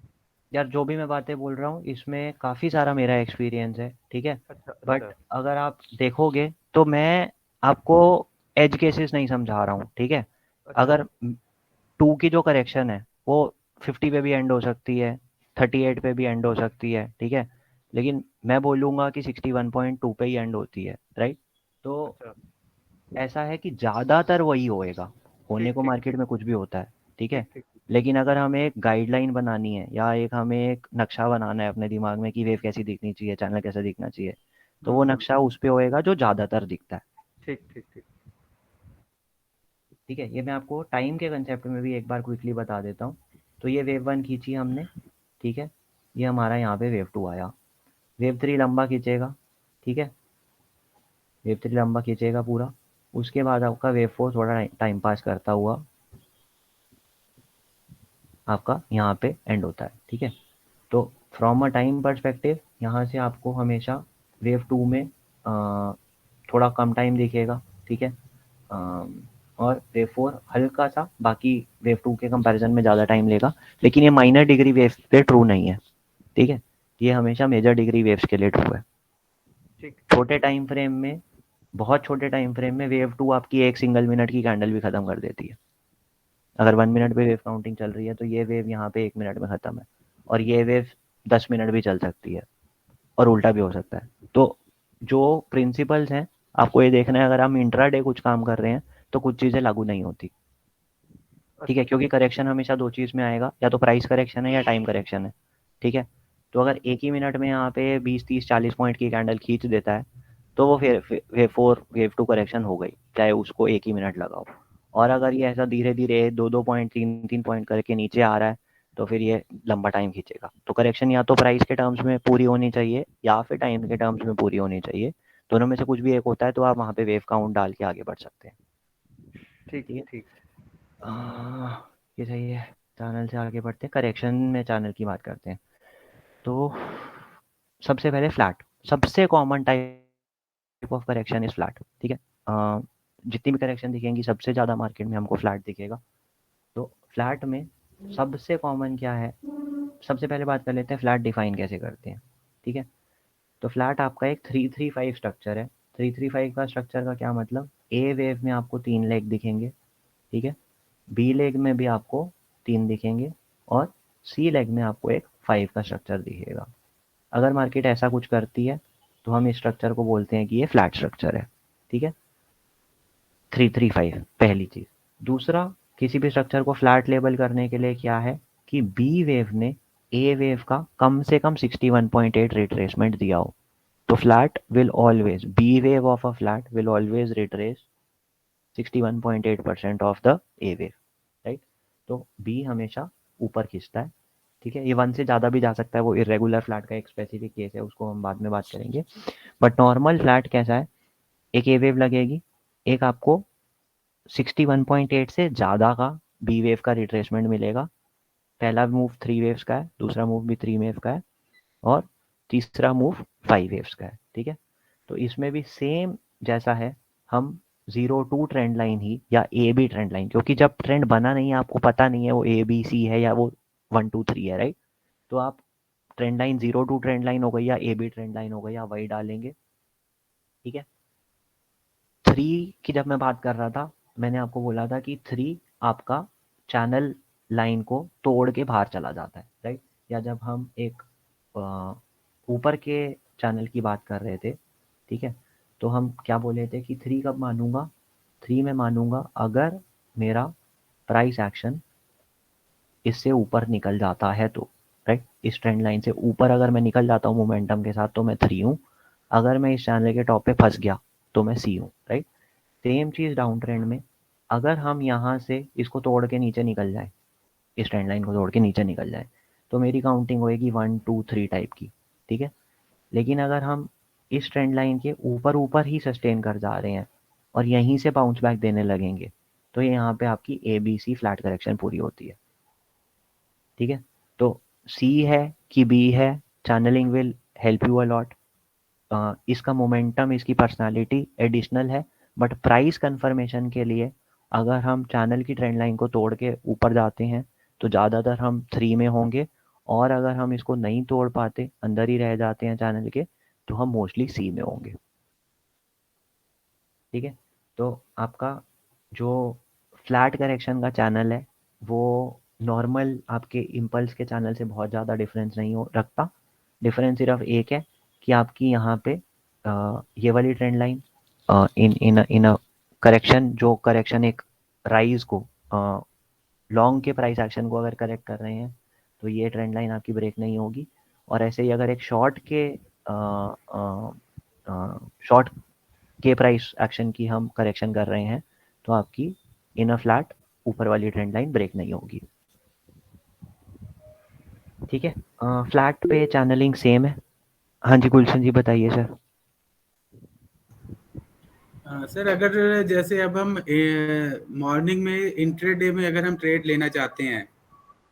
यार, जो भी मैं बातें बोल रहा हूँ इसमें काफ़ी सारा मेरा एक्सपीरियंस है। ठीक है, अच्छा बट अच्छा। अगर आप देखोगे तो मैं आपको एज केसेस नहीं समझा रहा हूँ। ठीक है, अच्छा अगर 2 की जो करेक्शन है वो 50 पे भी एंड हो सकती है, 38 पे भी एंड हो सकती है। ठीक है, लेकिन मैं बोलूँगा कि 61.2 पे ही एंड होती है, राइट। तो अच्छा। ऐसा है कि ज़्यादातर वही होएगा, होने ठीक को ठीक मार्केट में कुछ भी होता है। ठीक है, ठीक ठीक। लेकिन अगर हमें एक गाइडलाइन बनानी है या एक हमें एक नक्शा बनाना है अपने दिमाग में कि वेव कैसी दिखनी चाहिए, चैनल कैसा दिखना चाहिए, तो वो नक्शा उस पे होएगा जो ज़्यादातर दिखता है। ठीक ठीक ठीक। ठीक है, ये मैं आपको टाइम के कंसेप्ट में भी एक बार क्विकली बता देता हूँ। तो ये वेव 1 खींची हमने। ठीक है, ये हमारा यहाँ पे वेव 2 आया। वेव 3 लंबा खींचेगा। ठीक है, वेव 3 लंबा खींचेगा पूरा। उसके बाद आपका वेव 4 थोड़ा टाइम पास करता हुआ आपका यहाँ पे एंड होता है। ठीक है, तो फ्रॉम अ टाइम पर्सपेक्टिव यहाँ से आपको हमेशा वेव 2 में थोड़ा कम टाइम दिखेगा। ठीक है, और वेव 4 हल्का सा बाकी वेव 2 के कंपैरिजन में ज़्यादा टाइम लेगा, लेकिन ये माइनर डिग्री वेव्स पे ट्रू नहीं है। ठीक है, ये हमेशा मेजर डिग्री वेव्स के लिए ट्रू है। ठीक छोटे टाइम फ्रेम में, बहुत छोटे टाइम फ्रेम में वेव 2 आपकी एक सिंगल मिनट की कैंडल भी ख़त्म कर देती है। अगर 1 मिनट पे वेव काउंटिंग चल रही है तो ये वेव यहाँ पे 1 मिनट में ख़त्म है, और ये वेव 10 मिनट भी चल सकती है, और उल्टा भी हो सकता है। तो जो प्रिंसिपल्स हैं आपको ये देखना है, अगर हम इंट्राडे कुछ काम कर रहे हैं तो कुछ चीज़ें लागू नहीं होती। ठीक है, अच्छा। क्योंकि करेक्शन हमेशा 2 चीज़ में आएगा, या तो प्राइस करेक्शन है या टाइम करेक्शन है। ठीक है, तो अगर एक ही मिनट में यहाँ पे 20-30-40 पॉइंट की कैंडल खींच देता है तो वो फिर वेव 4 वेव 2 करेक्शन हो गई, चाहे उसको एक ही मिनट लगाओ। और अगर ये ऐसा धीरे धीरे 2-2 पॉइंट 3-3 पॉइंट करके नीचे आ रहा है तो फिर ये लंबा टाइम खींचेगा। तो करेक्शन या तो प्राइस के टर्म्स में पूरी होनी चाहिए या फिर टाइम के टर्म्स में पूरी होनी चाहिए। दोनों में से कुछ भी एक होता है तो आप वहाँ पे वेव काउंट डाल के आगे बढ़ सकते हैं। ठीक ठीक है, ठीक। ये सही है। चैनल से आगे बढ़ते हैं, करेक्शन में चैनल की बात करते हैं। तो सबसे पहले फ्लैट, सबसे common type of correction is flat, ठीक है। जितनी भी करेक्शन दिखेंगी सबसे ज़्यादा मार्केट में हमको फ्लैट दिखेगा। तो फ्लैट में सबसे कॉमन क्या है, सबसे पहले बात कर लेते हैं फ्लैट डिफाइन कैसे करते हैं, ठीक है। तो फ्लैट आपका एक 3-3-5 स्ट्रक्चर है। 3-3-5 का स्ट्रक्चर का क्या मतलब, ए वेव में आपको 3 लेग दिखेंगे, ठीक है। बी लेग में भी आपको 3 दिखेंगे और सी लेग में आपको एक 5 का स्ट्रक्चर दिखेगा। अगर मार्केट ऐसा कुछ करती है तो हम इस स्ट्रक्चर को बोलते हैं कि ये फ्लैट स्ट्रक्चर है, ठीक है। 3-3-5 पहली चीज़। दूसरा, किसी भी स्ट्रक्चर को फ्लैट लेबल करने के लिए क्या है कि बी वेव ने ए वेव का कम से कम 61.8 रिट्रेसमेंट दिया हो। तो flat will always, be wave of a flat will always retrace 61.8% of the A wave, right. तो बी हमेशा ऊपर खींचता है, ठीक है। ये 1 से ज़्यादा भी जा सकता है, वो इरेगुलर फ्लैट का एक स्पेसिफिक केस है, उसको हम बाद में बात करेंगे। बट नॉर्मल फ्लैट कैसा है, एक ए वेव लगेगी, एक आपको 61.8 से ज़्यादा का बी वेव का रिट्रेसमेंट मिलेगा। पहला मूव 3 वेव्स का है, दूसरा मूव भी 3 वेव का है और तीसरा मूव 5 वेव्स का है, ठीक है। तो इसमें भी सेम जैसा है, हम 0-2 ट्रेंड लाइन ही या ए बी ट्रेंड लाइन, क्योंकि जब ट्रेंड बना नहीं है आपको पता नहीं है वो ए बी सी है या वो 1-2-3 है, राइट। तो आप ट्रेंड लाइन 0-2 ट्रेंड लाइन हो गई या ए बी ट्रेंड लाइन हो गई, आप वही डालेंगे, ठीक है। 3 की जब मैं बात कर रहा था, मैंने आपको बोला था कि 3 आपका चैनल लाइन को तोड़ के बाहर चला जाता है, राइट। या जब हम एक ऊपर के चैनल की बात कर रहे थे, ठीक है, तो हम क्या बोले थे कि 3 कब मानूंगा, 3 में मानूंगा अगर मेरा प्राइस एक्शन इससे ऊपर निकल जाता है तो, राइट। इस ट्रेंड लाइन से ऊपर अगर मैं निकल जाता हूँ मोमेंटम के साथ तो मैं 3 हूँ, अगर मैं इस चैनल के टॉप पे फंस गया तो मैं सी हूँ, राइट। सेम चीज़ डाउन ट्रेंड में, अगर हम यहाँ से इसको तोड़ के नीचे निकल जाए, इस ट्रेंड लाइन को तोड़ के नीचे निकल जाए, तो मेरी काउंटिंग होएगी 1-2-3 टाइप की, ठीक है। लेकिन अगर हम इस ट्रेंड लाइन के ऊपर ऊपर ही सस्टेन कर जा रहे हैं और यहीं से बाउंस बैक देने लगेंगे, तो ये यहाँ पे आपकी A B C flat correction पूरी होती है, ठीक है। तो सी है कि बी है, channeling will help you a lot. इसका मोमेंटम, इसकी पर्सनालिटी एडिशनल है, बट प्राइस कंफर्मेशन के लिए अगर हम चैनल की ट्रेंड लाइन को तोड़ के ऊपर जाते हैं तो ज़्यादातर हम 3 में होंगे, और अगर हम इसको नहीं तोड़ पाते, अंदर ही रह जाते हैं चैनल के, तो हम मोस्टली सी में होंगे, ठीक है। तो आपका जो फ्लैट करेक्शन का चैनल है वो नॉर्मल आपके इम्पल्स के चैनल से बहुत ज़्यादा डिफरेंस नहीं हो रखता। डिफरेंस सिर्फ एक है कि आपकी यहाँ पे ये वाली trend line in a correction, जो करेक्शन एक राइज को लॉन्ग के प्राइस एक्शन को अगर करेक्ट कर रहे हैं तो ये ट्रेंड लाइन आपकी ब्रेक नहीं होगी। और ऐसे ही अगर एक शॉर्ट के प्राइस एक्शन की हम करेक्शन कर रहे हैं तो आपकी इन अ फ्लैट ऊपर वाली ट्रेंड लाइन ब्रेक नहीं होगी, ठीक है। फ्लैट पे चैनलिंग सेम है। हाँ जी गुलशन जी बताइए सर। सर अगर जैसे अब हम मॉर्निंग में इंट्राडे में अगर हम ट्रेड लेना चाहते हैं,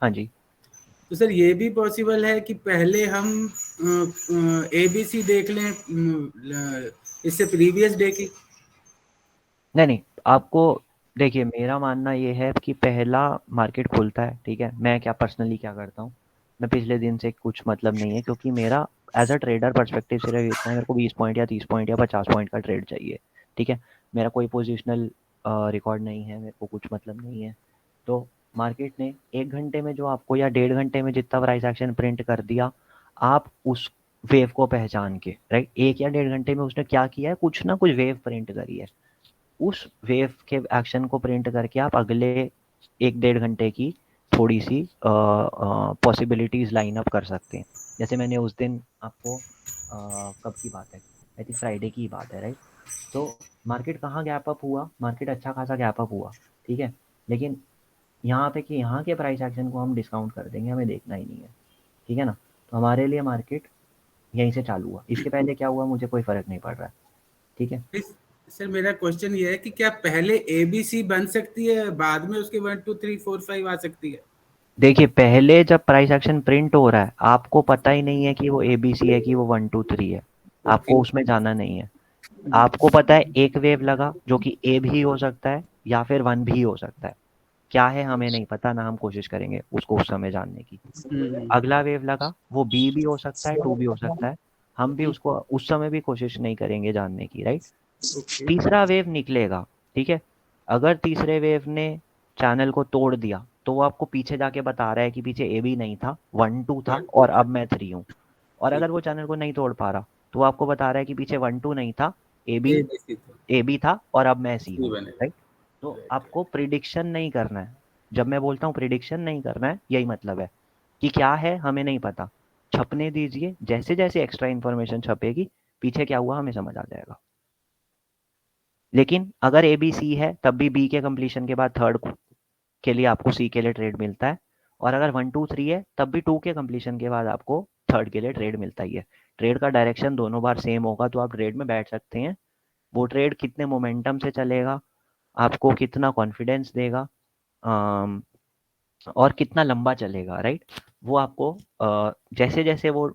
हाँ जी, तो सर ये भी पॉसिबल है कि पहले हम ABC देख लें इससे प्रीवियस डे की? नहीं, आपको देखिए, मेरा मानना ये है कि पहला मार्केट खुलता है, ठीक है। मैं क्या पर्सनली क्या करता हूँ, मैं पिछले दिन से कुछ मतलब नहीं है, क्योंकि मेरा एज अ ट्रेडर पर्सपेक्टिव सिर्फ इतना है, मेरे को 20 पॉइंट या 30 पॉइंट या 50 पॉइंट का ट्रेड चाहिए, ठीक है। मेरा कोई पोजिशनल रिकॉर्ड नहीं है, मेरे को कुछ मतलब नहीं है। तो मार्केट ने 1 घंटे में जो आपको या 1.5 घंटे में जितना प्राइस एक्शन प्रिंट कर दिया, आप उस वेव को पहचान के, राइट, 1 या 1.5 घंटे में उसने क्या किया है, कुछ ना कुछ वेव प्रिंट करी है, उस वेव के एक्शन को प्रिंट करके आप अगले 1-1.5 घंटे की थोड़ी सी पॉसिबिलिटीज़ लाइन अप कर सकते हैं। जैसे मैंने उस दिन आपको कब की बात है, आई थिंक फ्राइडे की बात है, राइट। तो मार्केट कहाँ गैप अप हुआ, मार्केट अच्छा खासा गैप अप हुआ, ठीक है। लेकिन यहाँ पे कि यहाँ के प्राइस एक्शन को हम डिस्काउंट कर देंगे, हमें देखना ही नहीं है, ठीक है ना। तो हमारे लिए मार्केट यहीं से चालू हुआ, इसके पहले क्या हुआ मुझे कोई फ़र्क नहीं पड़ रहा है, ठीक है। सर मेरा क्वेश्चन ये है कि क्या पहले ABC बन सकती है, बाद में उसके 1 2 3 4 5 आ सकती है? देखिए पहले जब प्राइस एक्शन प्रिंट हो रहा है आपको पता ही नहीं है कि वो ABC है कि वो 1 2 3 है, आपको उसमें जाना नहीं है। आपको पता है एक वेव लगा जो कि A भी हो सकता है या फिर 1 भी हो सकता है, क्या है हमें नहीं पता, ना हम कोशिश करेंगे उसको उस समय जानने की। अगला वेव लगा वो B भी हो सकता है 2 भी हो सकता है, हम भी उसको उस समय भी कोशिश नहीं करेंगे जानने की, राइट। तीसरा वेव निकलेगा, ठीक है। अगर तीसरे वेव ने चैनल को तोड़ दिया तो वो आपको पीछे जाके बता रहा है कि पीछे AB नहीं था 1 2 था और अब मैं 3 हूँ। और अगर वो चैनल को नहीं तोड़ पा रहा तो वो आपको बता रहा है कि पीछे 1 2 नहीं था, AB था और अब मैं C हूँ, राइट। तो आपको प्रिडिक्शन नहीं करना है। जब मैं बोलता हूँ प्रिडिक्शन नहीं करना है, यही मतलब है कि क्या है हमें नहीं पता, छपने दीजिए, जैसे जैसे एक्स्ट्रा इन्फॉर्मेशन छपेगी पीछे क्या हुआ हमें समझ आ जाएगा। लेकिन अगर ABC है तब भी B के कंप्लीशन के बाद थर्ड के लिए आपको C के लिए ट्रेड मिलता है, और अगर 1 2 3 है तब भी 2 के कंप्लीशन के बाद आपको थर्ड के लिए ट्रेड मिलता ही है। ट्रेड का डायरेक्शन दोनों बार सेम होगा तो आप ट्रेड में बैठ सकते हैं। वो ट्रेड कितने मोमेंटम से चलेगा, आपको कितना कॉन्फिडेंस देगा, और कितना लंबा चलेगा, राइट। वो आपको जैसे जैसे वो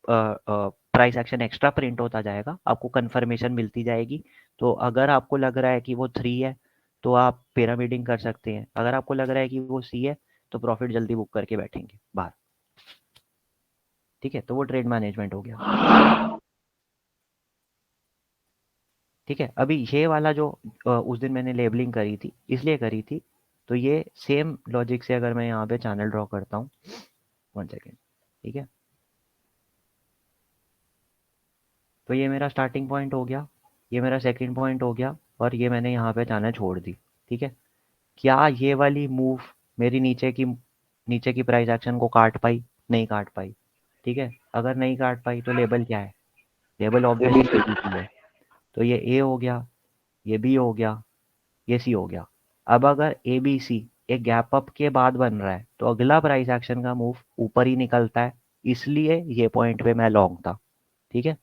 प्राइस एक्शन एक्स्ट्रा प्रिंट होता जाएगा आपको कंफर्मेशन मिलती जाएगी। तो अगर आपको लग रहा है कि वो 3 है तो आप पिरामिडिंग कर सकते हैं, अगर आपको लग रहा है कि वो C है तो प्रॉफिट जल्दी बुक करके बैठेंगे बाहर, ठीक है। तो वो ट्रेड मैनेजमेंट हो गया, ठीक है। अभी ये वाला जो उस दिन मैंने लेबलिंग करी थी इसलिए करी थी, तो ये सेम लॉजिक से अगर मैं यहाँ पे चैनल ड्रॉ करता हूँ, 1 सेकेंड, ठीक है। तो ये मेरा स्टार्टिंग पॉइंट हो गया, ये मेरा सेकंड पॉइंट हो गया, और ये मैंने यहाँ पे चैनल छोड़ दी, ठीक है। क्या ये वाली मूव मेरी नीचे की प्राइस एक्शन को काट पाई? नहीं काट पाई, ठीक है। अगर नहीं काट पाई तो लेबल क्या है? लेबल ऑब्वियसली ABC है। तो ये A हो गया, ये B हो गया, ये C हो गया। अब अगर ABC एक गैप अप के बाद बन रहा है तो अगला प्राइस एक्शन का मूव ऊपर ही निकलता है, इसलिए ये पॉइंट पे मैं लॉन्ग था, ठीक है।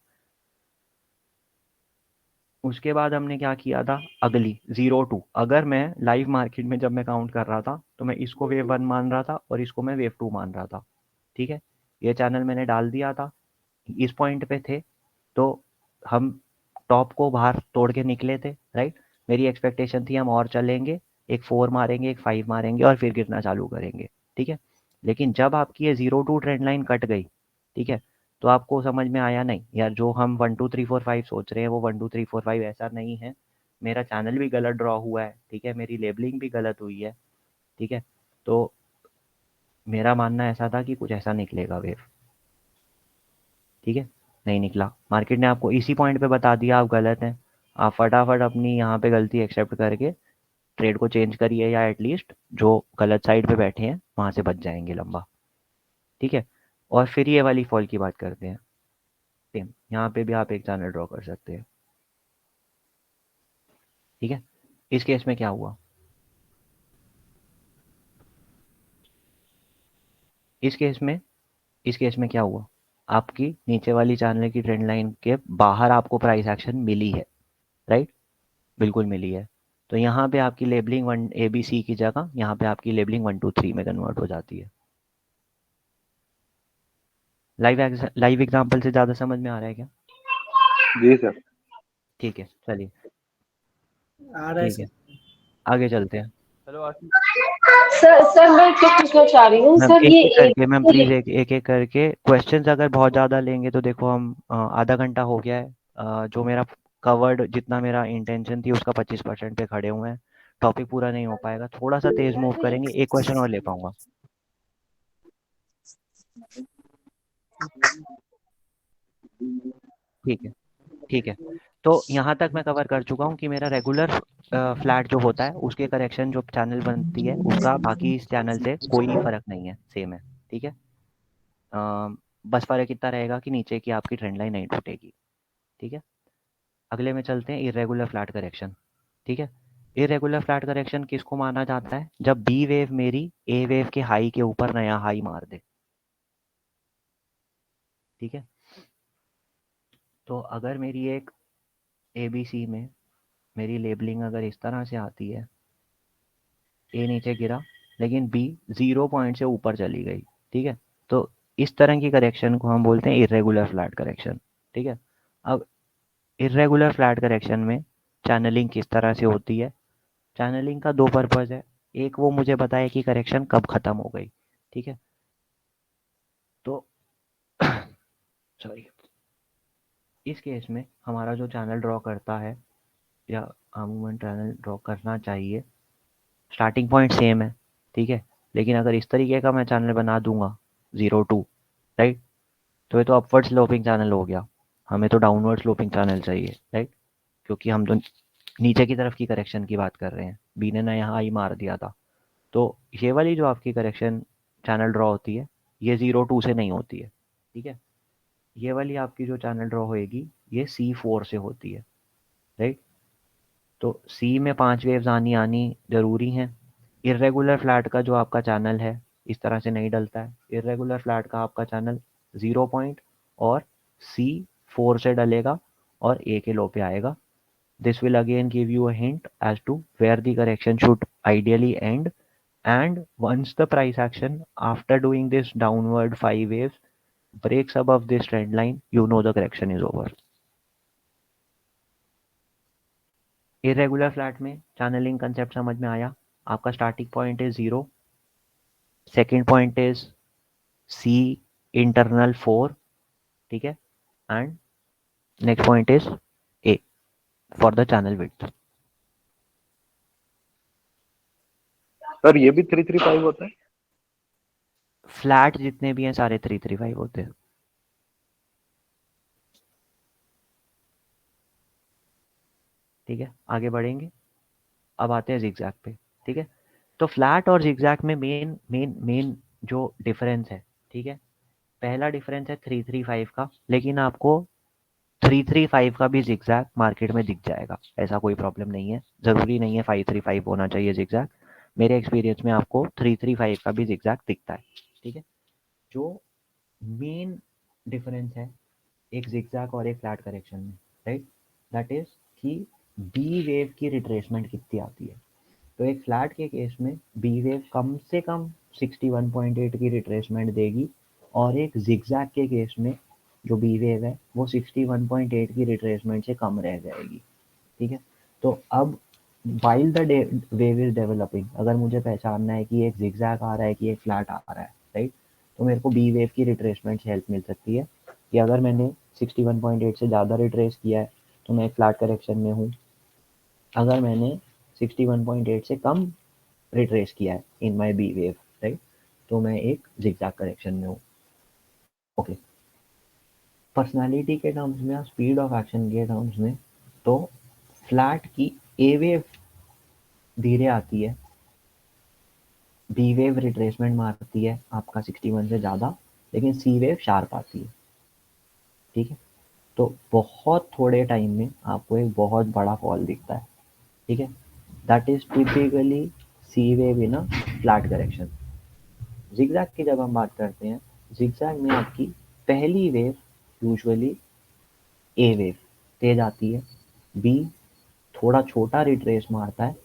उसके बाद हमने क्या किया था, अगली 0 2, अगर मैं लाइव मार्केट में जब मैं काउंट कर रहा था तो मैं इसको वेव 1 मान रहा था और इसको मैं वेव 2 मान रहा था, ठीक है। ये चैनल मैंने डाल दिया था, इस पॉइंट पे थे तो हम टॉप को बाहर तोड़ के निकले थे, राइट। मेरी एक्सपेक्टेशन थी हम और चलेंगे, एक 4 मारेंगे, एक 5 मारेंगे और फिर गिरना चालू करेंगे, ठीक है। लेकिन जब आपकी ये 0 2 ट्रेंड लाइन कट गई, ठीक है, तो आपको समझ में आया नहीं यार जो हम 1 2 3 4 5 सोच रहे हैं वो 1 2 3 4 5 ऐसा नहीं है, मेरा चैनल भी गलत ड्रॉ हुआ है, ठीक है, मेरी लेबलिंग भी गलत हुई है, ठीक है। तो मेरा मानना ऐसा था कि कुछ ऐसा निकलेगा वेव, ठीक है, नहीं निकला। मार्केट ने आपको इसी पॉइंट पे बता दिया आप गलत हैं, आप फटाफट अपनी यहाँ पे गलती एक्सेप्ट करके ट्रेड को चेंज करिए, या एटलीस्ट जो गलत साइड पे बैठे हैं वहाँ से बच जाएंगे लंबा, ठीक है। और फिर ये वाली फॉल की बात करते हैं, सेम यहाँ पे भी आप एक चैनल ड्रॉ कर सकते हैं, ठीक है। इस केस में क्या हुआ, इस केस में क्या हुआ, आपकी नीचे वाली चैनल की ट्रेंड लाइन के बाहर आपको प्राइस एक्शन मिली है, राइट, बिल्कुल मिली है। तो यहाँ पे आपकी लेबलिंग 1 ABC की जगह यहाँ पे आपकी लेबलिंग 1 2 3 में कन्वर्ट हो जाती है। लाइव एग्जांपल से ज़्यादा समझ में आ रहा है क्या? जी सर। ठीक है, चलिए आ रहा है ठीक है, सर। आगे चलते हैं। हेलो आशीष, सर मैं क्या पूछना चाह रही हूँ मैम सर, एक ये एक करके, मैम प्लीज एक एक करके क्वेश्चंस अगर बहुत ज़्यादा लेंगे तो देखो हम आधा घंटा हो गया है, जो मेरा कवर्ड जितना मेरा इंटेंशन थी उसका 25% पे खड़े हुए हैं, टॉपिक पूरा नहीं हो पाएगा, थोड़ा सा तेज मूव करेंगे, एक क्वेश्चन और ले पाऊंगा। ठीक है, ठीक है। तो यहाँ तक मैं कवर कर चुका हूँ कि मेरा रेगुलर फ्लैट जो होता है उसके करेक्शन जो चैनल बनती है उसका बाकी इस चैनल से कोई फर्क नहीं है, सेम है, ठीक है। बस फर्क इतना रहेगा कि नीचे की आपकी ट्रेंड लाइन नहीं टूटेगी, ठीक है। अगले में चलते हैं, इरेगुलर फ्लैट करेक्शन, ठीक है। इरेगुलर फ्लैट करेक्शन किसको माना जाता है, जब बी वेव मेरी ए वेव के हाई के ऊपर नया हाई मार दे, ठीक है। तो अगर मेरी एक ABC में मेरी लेबलिंग अगर इस तरह से आती है, ए नीचे गिरा, लेकिन बी 0 पॉइंट से ऊपर चली गई, ठीक है। तो इस तरह की करेक्शन को हम बोलते हैं इर्रेगुलर फ्लैट करेक्शन, ठीक है। अब इर्रेगुलर फ्लैट करेक्शन में चैनलिंग किस तरह से होती है? चैनलिंग का दो पर्पज़ है, एक वो मुझे बताए कि करेक्शन कब ख़त्म हो गई, ठीक है। तो सॉरी, इस केस में हमारा जो चैनल ड्रॉ करता है या अमूमन चैनल ड्रॉ करना चाहिए, स्टार्टिंग पॉइंट सेम है, ठीक है। लेकिन अगर इस तरीके का मैं चैनल बना दूंगा 0 2, राइट, तो ये तो अपवर्ड स्लोपिंग चैनल हो गया, हमें तो डाउनवर्ड स्लोपिंग चैनल चाहिए, राइट, क्योंकि हम तो नीचे की तरफ की करेक्शन की बात कर रहे हैं। बी ने ना यहाँ आई मार दिया था, तो ये वाली जो आपकी करेक्शन चैनल ड्रॉ होती है ये 0 2 से नहीं होती है, ठीक है। ये वाली आपकी जो चैनल ड्रॉ होएगी ये C4 से होती है, राइट। तो सी में 5 वेव्स आनी ज़रूरी हैं। इर्रेगुलर फ्लैट का जो आपका चैनल है इस तरह से नहीं डलता है। इर्रेगुलर फ्लैट का आपका चैनल 0 पॉइंट और C4 से डलेगा और ए के लो पे आएगा। This will again give you a hint as to where the correction should ideally end, and once the price action after doing this downward 5 waves breaks above this trend line, you know the correction is over. Irregular flat में channelling concept समझ में आया? आपका starting point is 0, second point is C internal 4, ठीक है, and next point is A for the channel width. Sir ये भी 335 होता है? फ्लैट जितने भी हैं सारे 335 होते हैं। ठीक है, आगे बढ़ेंगे। अब आते हैं जिगजैग पे, ठीक है। तो फ्लैट और जिगजैग में मेन जो डिफरेंस है, ठीक है, पहला डिफरेंस है 335 का, लेकिन आपको 335 का भी जिगजैग मार्केट में दिख जाएगा, ऐसा कोई प्रॉब्लम नहीं है। ज़रूरी नहीं है 535 होना चाहिए जिगजैग, मेरे एक्सपीरियंस में आपको 335 का भी जिगजैग दिखता है, ठीक है। जो मेन डिफरेंस है एक जिगजैग और एक फ्लैट करेक्शन में, राइट, दैट इज कि बी वेव की रिट्रेसमेंट कितनी आती है। तो एक फ्लैट के केस में बी वेव कम से कम 61.8 की रिट्रेसमेंट देगी और एक जिगजैग के केस में जो बी वेव है वो 61.8 की रिट्रेसमेंट से कम रह जाएगी, ठीक है। तो अब while the wave is developing, अगर मुझे पहचानना है कि एक जिगजैग आ रहा है कि एक फ्लैट आ रहा है, राइट, तो मेरे को बी वेव की रिट्रेसमेंट से हेल्प मिल सकती है कि अगर मैंने 61.8 से ज़्यादा रिट्रेस किया है तो मैं एक फ्लैट करेक्शन में हूँ, अगर मैंने 61.8 से कम रिट्रेस किया है in my B wave, right, तो मैं एक जिगजैग करेक्शन में हूँ। ओके, पर्सनालिटी के टर्म्स में, स्पीड ऑफ एक्शन के टर्म्स में, तो फ्लैट की ए वेव धीरे आती है, बी वेव रिट्रेसमेंट मारती है आपका 61 से ज़्यादा, लेकिन सी वेव शार्प आती है, ठीक है। तो बहुत थोड़े टाइम में आपको एक बहुत बड़ा फॉल दिखता है, ठीक है। That is typically C wave in a flat correction. Zigzag की जब हम बात करते हैं, जिगजैग में आपकी पहली वेव यूजुअली ए वेव तेज आती है, बी थोड़ा छोटा रिट्रेस मारता है,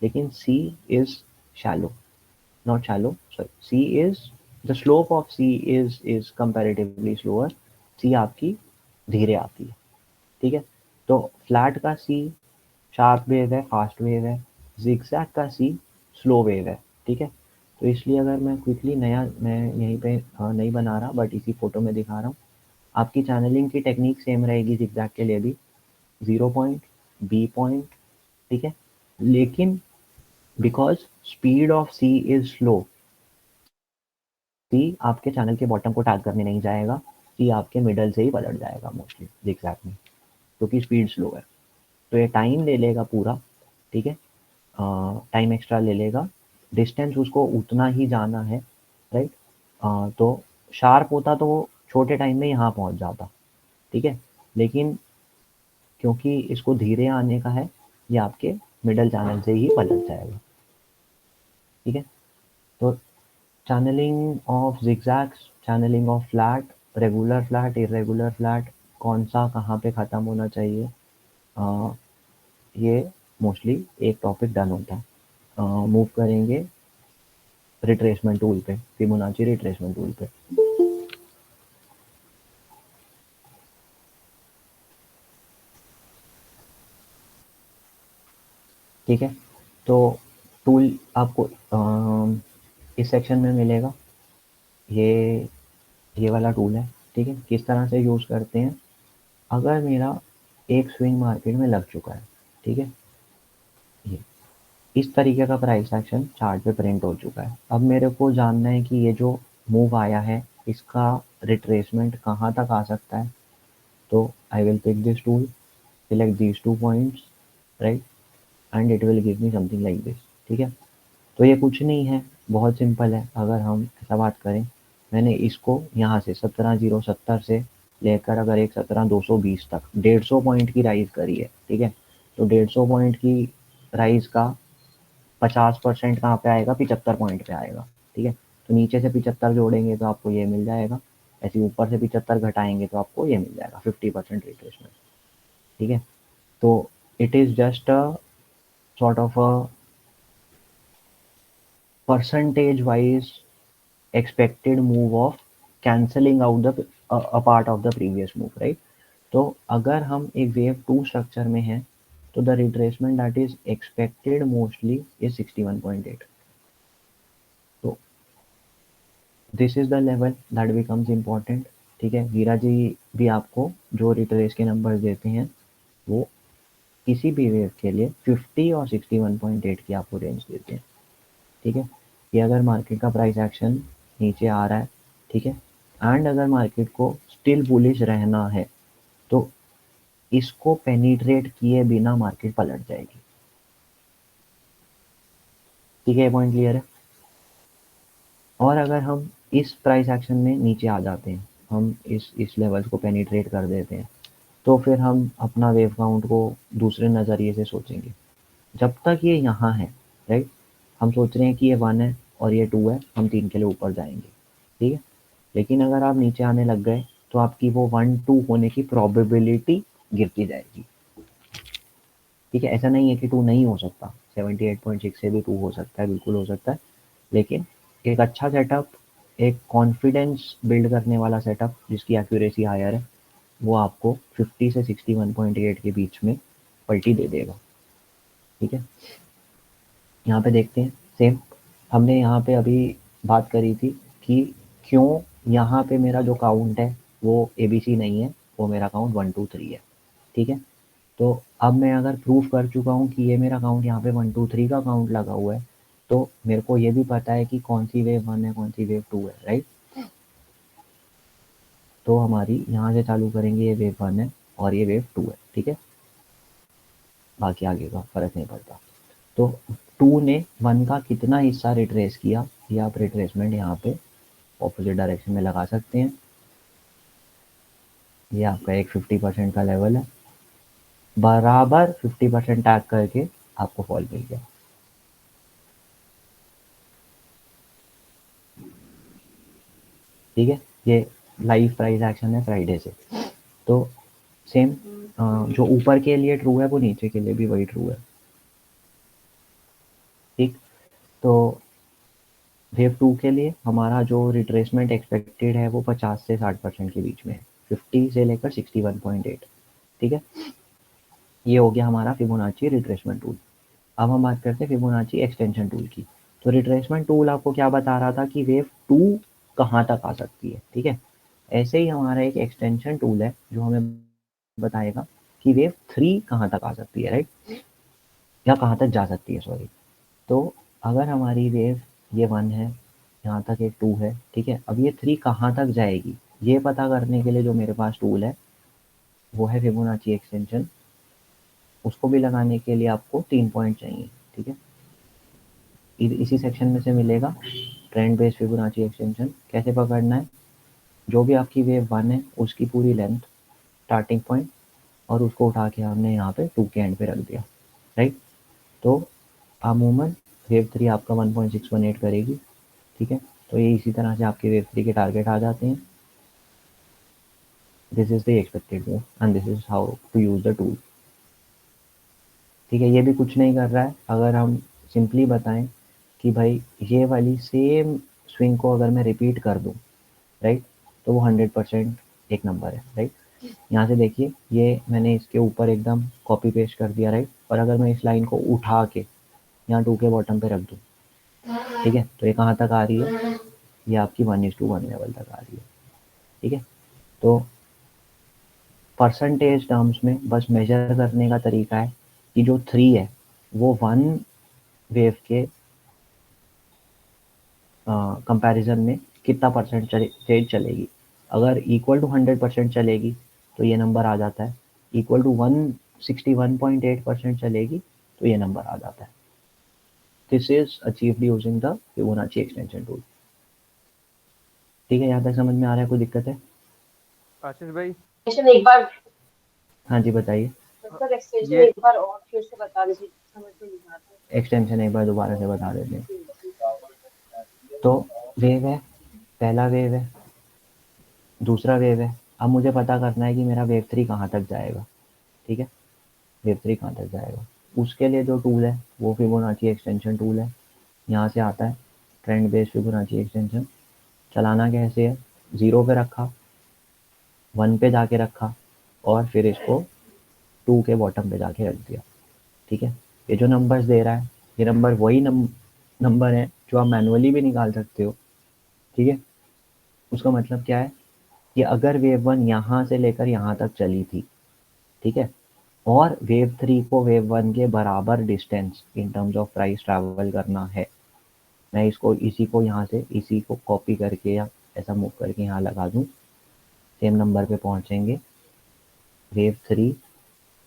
लेकिन C is shallow, not shallow, sorry, C is the slope of C is comparatively slower, C आपकी धीरे आती है, ठीक है। तो फ्लैट का C शार्प वेव है, फास्ट वेव है, जिगजैग का C स्लो वेव है, ठीक है। तो इसलिए अगर मैं क्विकली मैं यहीं पे नहीं बना रहा बट इसी फोटो में दिखा रहा हूँ, आपकी चैनलिंग की टेक्निक सेम रहेगी जिगजैग के लिए भी, 0 पॉइंट, बी पॉइंट, ठीक है, लेकिन because speed of C is slow, C आपके चैनल के बॉटम को टैग करने नहीं जाएगा, सी आपके मिडल से ही पलट जाएगा मोस्टली जिगजैग में, क्योंकि स्पीड स्लो है। तो ये टाइम ले लेगा पूरा, ठीक है, टाइम एक्स्ट्रा ले लेगा, डिस्टेंस उसको उतना ही जाना है, राइट। तो शार्प होता तो वो छोटे टाइम में यहाँ पहुँच जाता, ठीक है, लेकिन क्योंकि इसको धीरे आने का है, ये आपके मिडल चैनल से ही पलट जाएगा, ठीक है। तो channelling of zigzags, channelling of flat, regular flat, irregular flat, कौन सा कहाँ पे ख़त्म होना चाहिए, ये मोस्टली एक टॉपिक डन होता है। मूव करेंगे रिट्रेसमेंट टूल पे, फिबोनाची रिट्रेसमेंट टूल पे। ठीक है, तो टूल आपको इस सेक्शन में मिलेगा, ये वाला टूल है। ठीक है, किस तरह से यूज़ करते हैं, अगर मेरा एक स्विंग मार्केट में लग चुका है, ठीक है, ये इस तरीके का प्राइस एक्शन चार्ट पे प्रिंट हो चुका है। अब मेरे को जानना है कि ये जो मूव आया है इसका रिट्रेसमेंट कहाँ तक आ सकता है। तो I will pick this tool, select these 2 points, right, and it will give me something like this. ठीक है, तो ये कुछ नहीं है, बहुत सिंपल है। अगर हम ऐसा बात करें, मैंने इसको यहाँ से 17,070 से लेकर अगर एक 17,220 तक 150 पॉइंट की राइज करी है। ठीक है, तो 150 पॉइंट की राइज का 50% कहाँ पे आएगा, 75 पॉइंट पे आएगा। ठीक है, तो नीचे से 75 जोड़ेंगे तो आपको ये मिल जाएगा, ऐसे ऊपर से 75 घटाएंगे तो आपको ये मिल जाएगा, 50% रिट्रेसमेंट। ठीक है, तो it is just a sort of a percentage wise expected move of cancelling out the a part of the previous move, right? तो अगर हम एक वेव 2 स्ट्रक्चर में हैं तो the retracement that is expected mostly is 61.8। तो this is the level that becomes important. ठीक है, वीरा जी भी आपको जो रिट्रेस के नंबर्स देते हैं वो किसी भी वेव के लिए 50 और 61.8 की आपको रेंज देते हैं। ठीक है, ये अगर मार्केट का प्राइस एक्शन नीचे आ रहा है, ठीक है, एंड अगर मार्केट को स्टिल बुलिश रहना है तो इसको पेनिट्रेट किए बिना मार्केट पलट जाएगी। ठीक है, ये पॉइंट क्लियर है। और अगर हम इस प्राइस एक्शन में नीचे आ जाते हैं, हम इस लेवल्स को पेनिट्रेट कर देते हैं, तो फिर हम अपना वेव काउंट को दूसरे नज़रिए से सोचेंगे। जब तक ये यहाँ है, राइट, हम सोच रहे हैं कि ये 1 है और ये 2 है, हम 3 के लिए ऊपर जाएंगे। ठीक है, लेकिन अगर आप नीचे आने लग गए तो आपकी वो 1-2 होने की प्रोबेबिलिटी गिरती जाएगी। ठीक है, ऐसा नहीं है कि 2 नहीं हो सकता, 78.6 से भी 2 हो सकता है, बिल्कुल हो सकता है, लेकिन एक अच्छा सेटअप, एक कॉन्फिडेंस बिल्ड करने वाला सेटअप जिसकी एक्यूरेसी हायर है, वो आपको 50 से 61.8 के बीच में पलटी दे देगा। ठीक है, यहाँ पे देखते हैं, सेम हमने यहाँ पे अभी बात करी थी कि क्यों यहाँ पे मेरा जो काउंट है वो ABC नहीं है, वो मेरा काउंट 1 2 3 है। ठीक है, तो अब मैं अगर प्रूफ कर चुका हूँ कि ये मेरा काउंट यहाँ पे 1 2 3 का काउंट लगा हुआ है, तो मेरे को ये भी पता है कि कौन सी वेव 1 है, कौन सी वेव 2 है, राइट। तो हमारी यहाँ से चालू करेंगे, ये वेव 1 है और ये वेव 2 है। ठीक है, बाकी आगे का फर्क नहीं पड़ता। तो 2 ने 1 का कितना हिस्सा रिट्रेस किया, ये आप रिट्रेसमेंट यहाँ पे ऑपोजिट डायरेक्शन में लगा सकते हैं। ये आपका एक 50% का लेवल है, बराबर 50% टैग करके आपको फॉल मिल गया। ठीक है, ये लाइव प्राइस एक्शन है फ्राइडे से। तो सेम जो ऊपर के लिए ट्रू है वो नीचे के लिए भी वही ट्रू है। ठीक, तो वेव 2 के लिए हमारा जो रिट्रेसमेंट एक्सपेक्टेड है वो 50 से 60% के बीच में है, 50 से लेकर 61.8। ठीक है, ये हो गया हमारा फिबोनाची रिट्रेसमेंट टूल। अब हम बात करते हैं फिबोनाची एक्सटेंशन टूल की। तो रिट्रेसमेंट टूल आपको क्या बता रहा था कि वेव 2 कहाँ तक आ सकती है। ठीक है, ऐसे ही हमारा एक एक्सटेंशन टूल है जो हमें बताएगा कि वेव 3 कहाँ तक आ सकती है, राइट, या कहाँ तक जा सकती है, सॉरी। तो अगर हमारी वेव ये 1 है, यहाँ तक एक 2 है, ठीक है, अब ये 3 कहाँ तक जाएगी ये पता करने के लिए जो मेरे पास टूल है वो है फिबोनाची एक्सटेंशन। उसको भी लगाने के लिए आपको 3 पॉइंट चाहिए। ठीक है, इसी सेक्शन में से मिलेगा ट्रेंड बेस्ड फिबोनाची एक्सटेंशन। कैसे पकड़ना है, जो भी आपकी वेव 1 है उसकी पूरी लेंथ स्टार्टिंग पॉइंट, और उसको उठा के हमने यहाँ पे 2 के एंड पे रख दिया, राइट। तो अमूमन वेव 3 आपका 1.618 करेगी। ठीक है, तो ये इसी तरह से आपके वेव 3 के टारगेट आ जाते हैं। This is the expected move and this is how to use the tool. ठीक है, ये भी कुछ नहीं कर रहा है। अगर हम सिंपली बताएं कि भाई ये वाली सेम स्विंग को अगर मैं रिपीट कर दूं, राइट, तो वो 100% एक नंबर है, राइट। यहाँ से देखिए ये मैंने इसके ऊपर एकदम कॉपी पेस्ट कर दिया, राइट, और अगर मैं इस लाइन को उठा के यहाँ 2 के बॉटम पे रख दूँ, ठीक है, तो ये कहाँ तक आ रही है, ये आपकी 1:1 लेवल तक आ रही है, ठीक है। तो परसेंटेज टर्म्स में बस मेजर करने का तरीका है कि जो 3 है वो 1 वेव के कंपैरिजन में कितना परसेंटेज चलेगी। अगर इक्वल टू 100% चलेगी तो ये नंबर आ जाता है, इक्वल टू 161.8% चलेगी तो ये नंबर आ जाता है। This is achieved using the Fibonacci extension tool. ठीक है, यहाँ तक समझ में आ रहा है, कोई दिक्कत है? आशीष भाई एक बार हाँ जी बताइए। सर एक्सटेंशन ये- एक बार और फिर से बता दीजिए, समझ में नहीं आ रहा। एक्सटेंशन एक बार दोबारा से बता देते हैं। तो वेव है, पहला वेव है, दूसरा वेव है। अब मुझे पता करना है कि मेरा वेव 3 कहाँ तक जाएगा, ठीक है, वेव 3 कहाँ तक जाएगा। उसके लिए जो टूल है वो फिबोनाची एक्सटेंशन टूल है। यहाँ से आता है ट्रेंड बेस्ड फिबोनाची एक्सटेंशन। चलाना कैसे है, 0 पे रखा, 1 पे जाके रखा और फिर इसको 2 के बॉटम पे जाके रख दिया, ठीक है। ये जो नंबर्स दे रहा है ये नंबर वही नंबर है जो आप मैनुअली भी निकाल सकते हो, ठीक है। उसका मतलब क्या है कि अगर वेव 1 यहाँ से लेकर यहाँ तक चली थी, ठीक है, और वेव 3 को वेव 1 के बराबर distance in terms of price travel करना है, मैं इसको इसी को यहाँ से इसी को कॉपी करके या ऐसा मूव करके यहाँ लगा दूँ, सेम नंबर पे पहुँचेंगे। वेव 3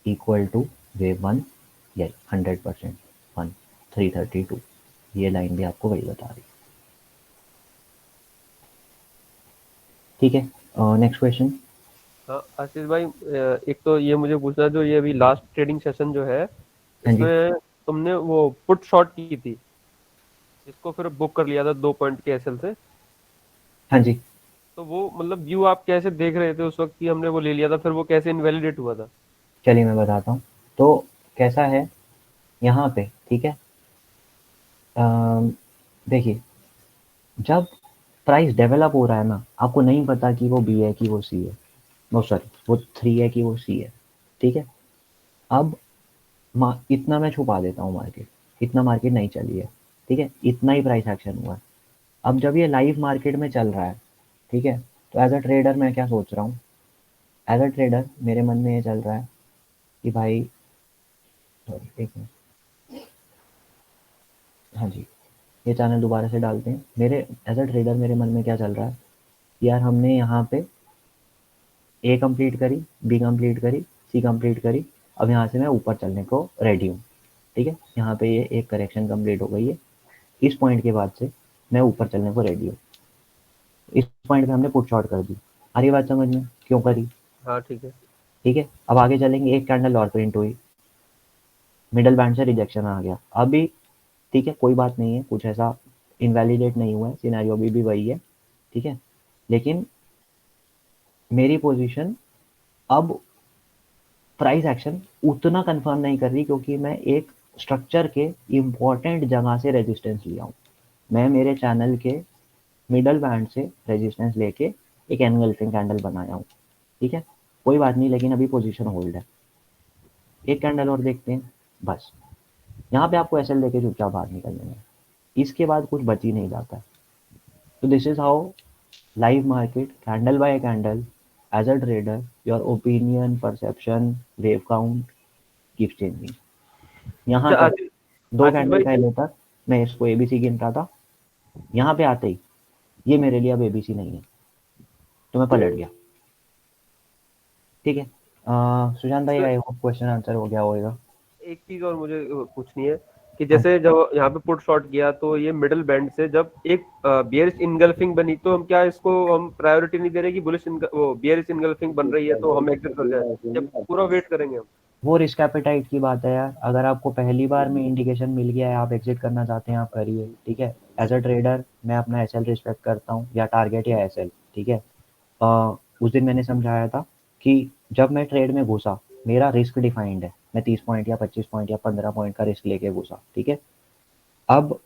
इक्वल टू वेव 1 या 100% 332, ये लाइन भी आपको वही बता रही है, ठीक है। Next question. हाँ आशीष भाई, एक तो ये मुझे पूछना, जो ये अभी लास्ट ट्रेडिंग सेशन जो है हाँ जी। इसमें तुमने वो पुट शॉर्ट की थी, इसको फिर बुक कर लिया था 2 पॉइंट के एसएल से, हाँ जी, तो वो मतलब व्यू आप कैसे देख रहे थे उस वक्त कि हमने वो ले लिया था, फिर वो कैसे इनवैलिडेट हुआ था? चलिए मैं बताता हूँ। तो कैसा है यहाँ पे, ठीक है, देखिए जब प्राइस डेवलप हो रहा है ना, आपको नहीं पता कि वो बी है कि वो सी है, नो सॉरी वो 3 है कि वो सी है, ठीक है। अब इतना मैं छुपा देता हूँ मार्केट, इतना मार्केट नहीं चली है, ठीक है, इतना ही प्राइस एक्शन हुआ है। अब जब ये लाइव मार्केट में चल रहा है, ठीक है, तो एज अ ट्रेडर मैं क्या सोच रहा हूँ, एज अ ट्रेडर मेरे मन में ये चल रहा है कि भाई सॉरी एक मिनट, हाँ जी, ये चैनल दोबारा से डालते हैं। मेरे एज अ ट्रेडर मेरे मन में क्या चल रहा है, यार हमने यहाँ पे ए कंप्लीट करी, बी कंप्लीट करी, सी कंप्लीट करी, अब यहाँ से मैं ऊपर चलने को रेडी हूँ, ठीक है। यहाँ पे ये एक करेक्शन कंप्लीट हो गई है, इस पॉइंट के बाद से मैं ऊपर चलने को रेडी हूँ। इस पॉइंट पे हमने पुट शॉर्ट कर दी, आ रही बात समझ में, क्यों करी? हाँ ठीक है। ठीक है, अब आगे चलेंगे, एक कैंडल और प्रिंट हुई, मिडल बैंड से रिजेक्शन आ गया, अभी ठीक है कोई बात नहीं है, कुछ ऐसा इनवैलिडेट नहीं हुआ है, सिनेरियो भी वही है, ठीक है। लेकिन मेरी पोजीशन अब प्राइस एक्शन उतना कंफर्म नहीं कर रही, क्योंकि मैं एक स्ट्रक्चर के इम्पोर्टेंट जगह से रेजिस्टेंस लिया हूँ। मैं मेरे चैनल के मिडल बैंड से रेजिस्टेंस लेके एक एनगल्फिंग कैंडल बनाया हूँ, ठीक है, कोई बात नहीं, लेकिन अभी पोजीशन होल्ड है। एक कैंडल और देखते हैं, बस यहाँ पे आपको एसएल देके चुपचाप बाहर निकलने में, इसके बाद कुछ बच ही नहीं जाता। तो this is how live market, candle by candle, as a trader your opinion, perception, wave count keep changing. यहाँ अच्छा, तक 2 आशीष कैंडल भाई पहले तक मैं इसको एबीसी गिन रहा था, यहाँ पे आते ही ये मेरे लिए अब एबीसी नहीं है, तो मैं पलट गया, ठीक है। सुशांत भाई, आई होप क्वेश्चन आंसर हो गया होगा। एक चीज और मुझे पूछनी है कि जैसे जब यहाँ पे पुट शॉर्ट किया तो ये मिडिल बैंड से जब एक बियरिश इनगल्फिंग बनी, तो हम क्या इसको हम प्रायोरिटी नहीं दे रहे कि बुलिश वो बियरिश इनगल्फिंग बन रही है तो हम एग्जिट कर जाए, जब पूरा वेट करेंगे हम? वो रिस्क एपेटाइट की बात है यार, अगर आपको पहली बार में इंडिकेशन मिल गया है, आप एग्जिट करना चाहते हैं, आप करिए, ठीक है। एज अ ट्रेडर मैं अपना एसएल रिस्पेक्ट करता हूँ, या टारगेट या एसएल, ठीक है। उस दिन मैंने समझाया था कि जब मैं ट्रेड में घुसा, मेरा रिस्क डिफाइंड है, मैं 30 पॉइंट या 25 पॉइंट या 15 पॉइंट का रिस्क लेके घुसा, ठीक है। अब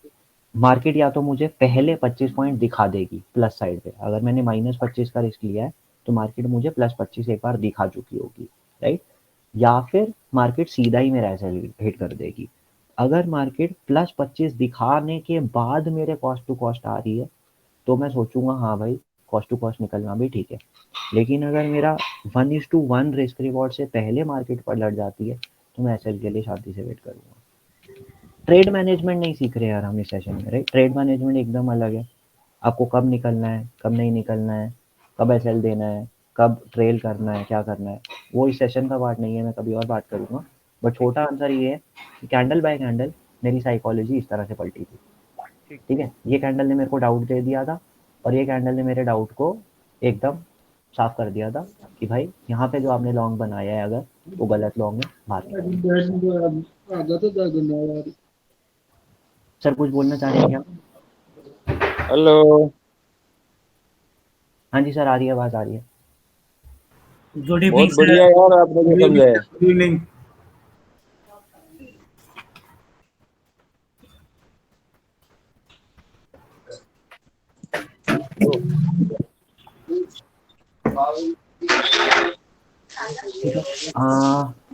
मार्केट या तो मुझे पहले 25 पॉइंट दिखा देगी प्लस साइड पे, अगर मैंने -25 का रिस्क लिया है तो मार्केट मुझे +25 एक बार दिखा चुकी होगी, राइट? या फिर मार्केट सीधा ही मेरा ऐसे हिट कर देगी। अगर मार्केट +25 दिखाने के बाद मेरे कॉस्ट टू कॉस्ट आ रही है तो मैं सोचूंगा हाँ भाई कॉस्ट टू कॉस्ट निकलना भी ठीक है। लेकिन अगर मेरा 1:1 रिस्क रिवॉर्ड से पहले मार्केट पलट जाती है तो मैं एसएल के लिए शांति से वेट करूंगा। ट्रेड मैनेजमेंट नहीं सीख रहे यार हम इस सेशन में, राइट? ट्रेड मैनेजमेंट एकदम अलग है। आपको कब निकलना है, कब नहीं निकलना है, कब एसएल देना है, कब ट्रेल करना है, क्या करना है, वो इस सेशन का पार्ट नहीं है, मैं कभी और बात करूंगा। बट छोटा आंसर ये है कि कैंडल बाय कैंडल मेरी साइकोलॉजी इस तरह से पलटी थी, ठीक है? ये कैंडल ने मेरे को डाउट दे दिया था और ये कैंडल ने मेरे डाउट को एकदम साफ कर दिया था कि भाई यहाँ पे जो आपने लॉन्ग बनाया है अगर वो गलत लॉन्ग है, बाहर सर कुछ बोलना चाह रहे हैं क्या? हेलो। हाँ जी सर, आ रही है, आवाज आ रही है। गुड इवनिंग बहुत बढ़िया यार, आपने जो समझाया। Good evening.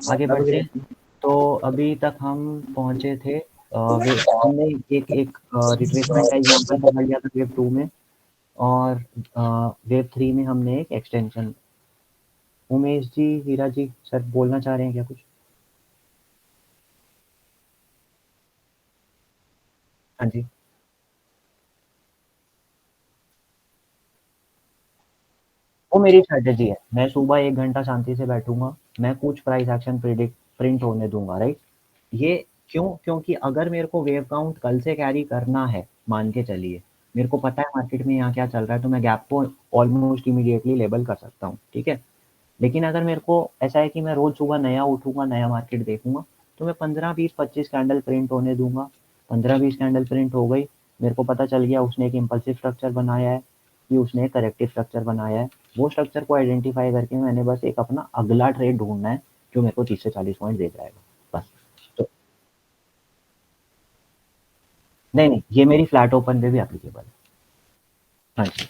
आगे बढ़ते हैं। तो अभी तक हम पहुंचे थे हमने एक रिट्रेसमेंट का एग्जांपल पकड़ लिया था वेव 2 में, और वेव 3 में हमने एक एक्सटेंशन। उमेश जी, हीरा जी, सर बोलना चाह रहे हैं क्या कुछ? हाँ जी। वो मेरी स्ट्रेटेजी है, मैं सुबह 1 घंटा शांति से बैठूंगा, मैं कुछ प्राइस एक्शन प्रिंट होने दूंगा, राइट? ये क्यों? क्योंकि अगर मेरे को वेव काउंट कल से कैरी करना है, मान के चलिए मेरे को पता है मार्केट में यहाँ क्या चल रहा है, तो मैं गैप को ऑलमोस्ट इमीडिएटली लेबल कर सकता हूँ, ठीक है? लेकिन अगर मेरे को ऐसा है कि मैं रोज सुबह नया उठूंगा, नया मार्केट देखूंगा, तो मैं 15, 20, 25 कैंडल प्रिंट होने दूंगा। 15, 20 कैंडल प्रिंट हो गई, मेरे को पता चल गया उसने एक इम्पल्सिव स्ट्रक्चर बनाया है कि उसने एक करेक्टिव स्ट्रक्चर बनाया है। वो स्ट्रक्चर को आइडेंटिफाई करके मैंने बस एक अपना अगला ट्रेड ढूंढना है जो मेरे को 30 से 40 पॉइंट दे जाएगा, बस। तो नहीं, ये मेरी फ्लैट ओपन पे भी एप्लीकेबल है। हाँ जी,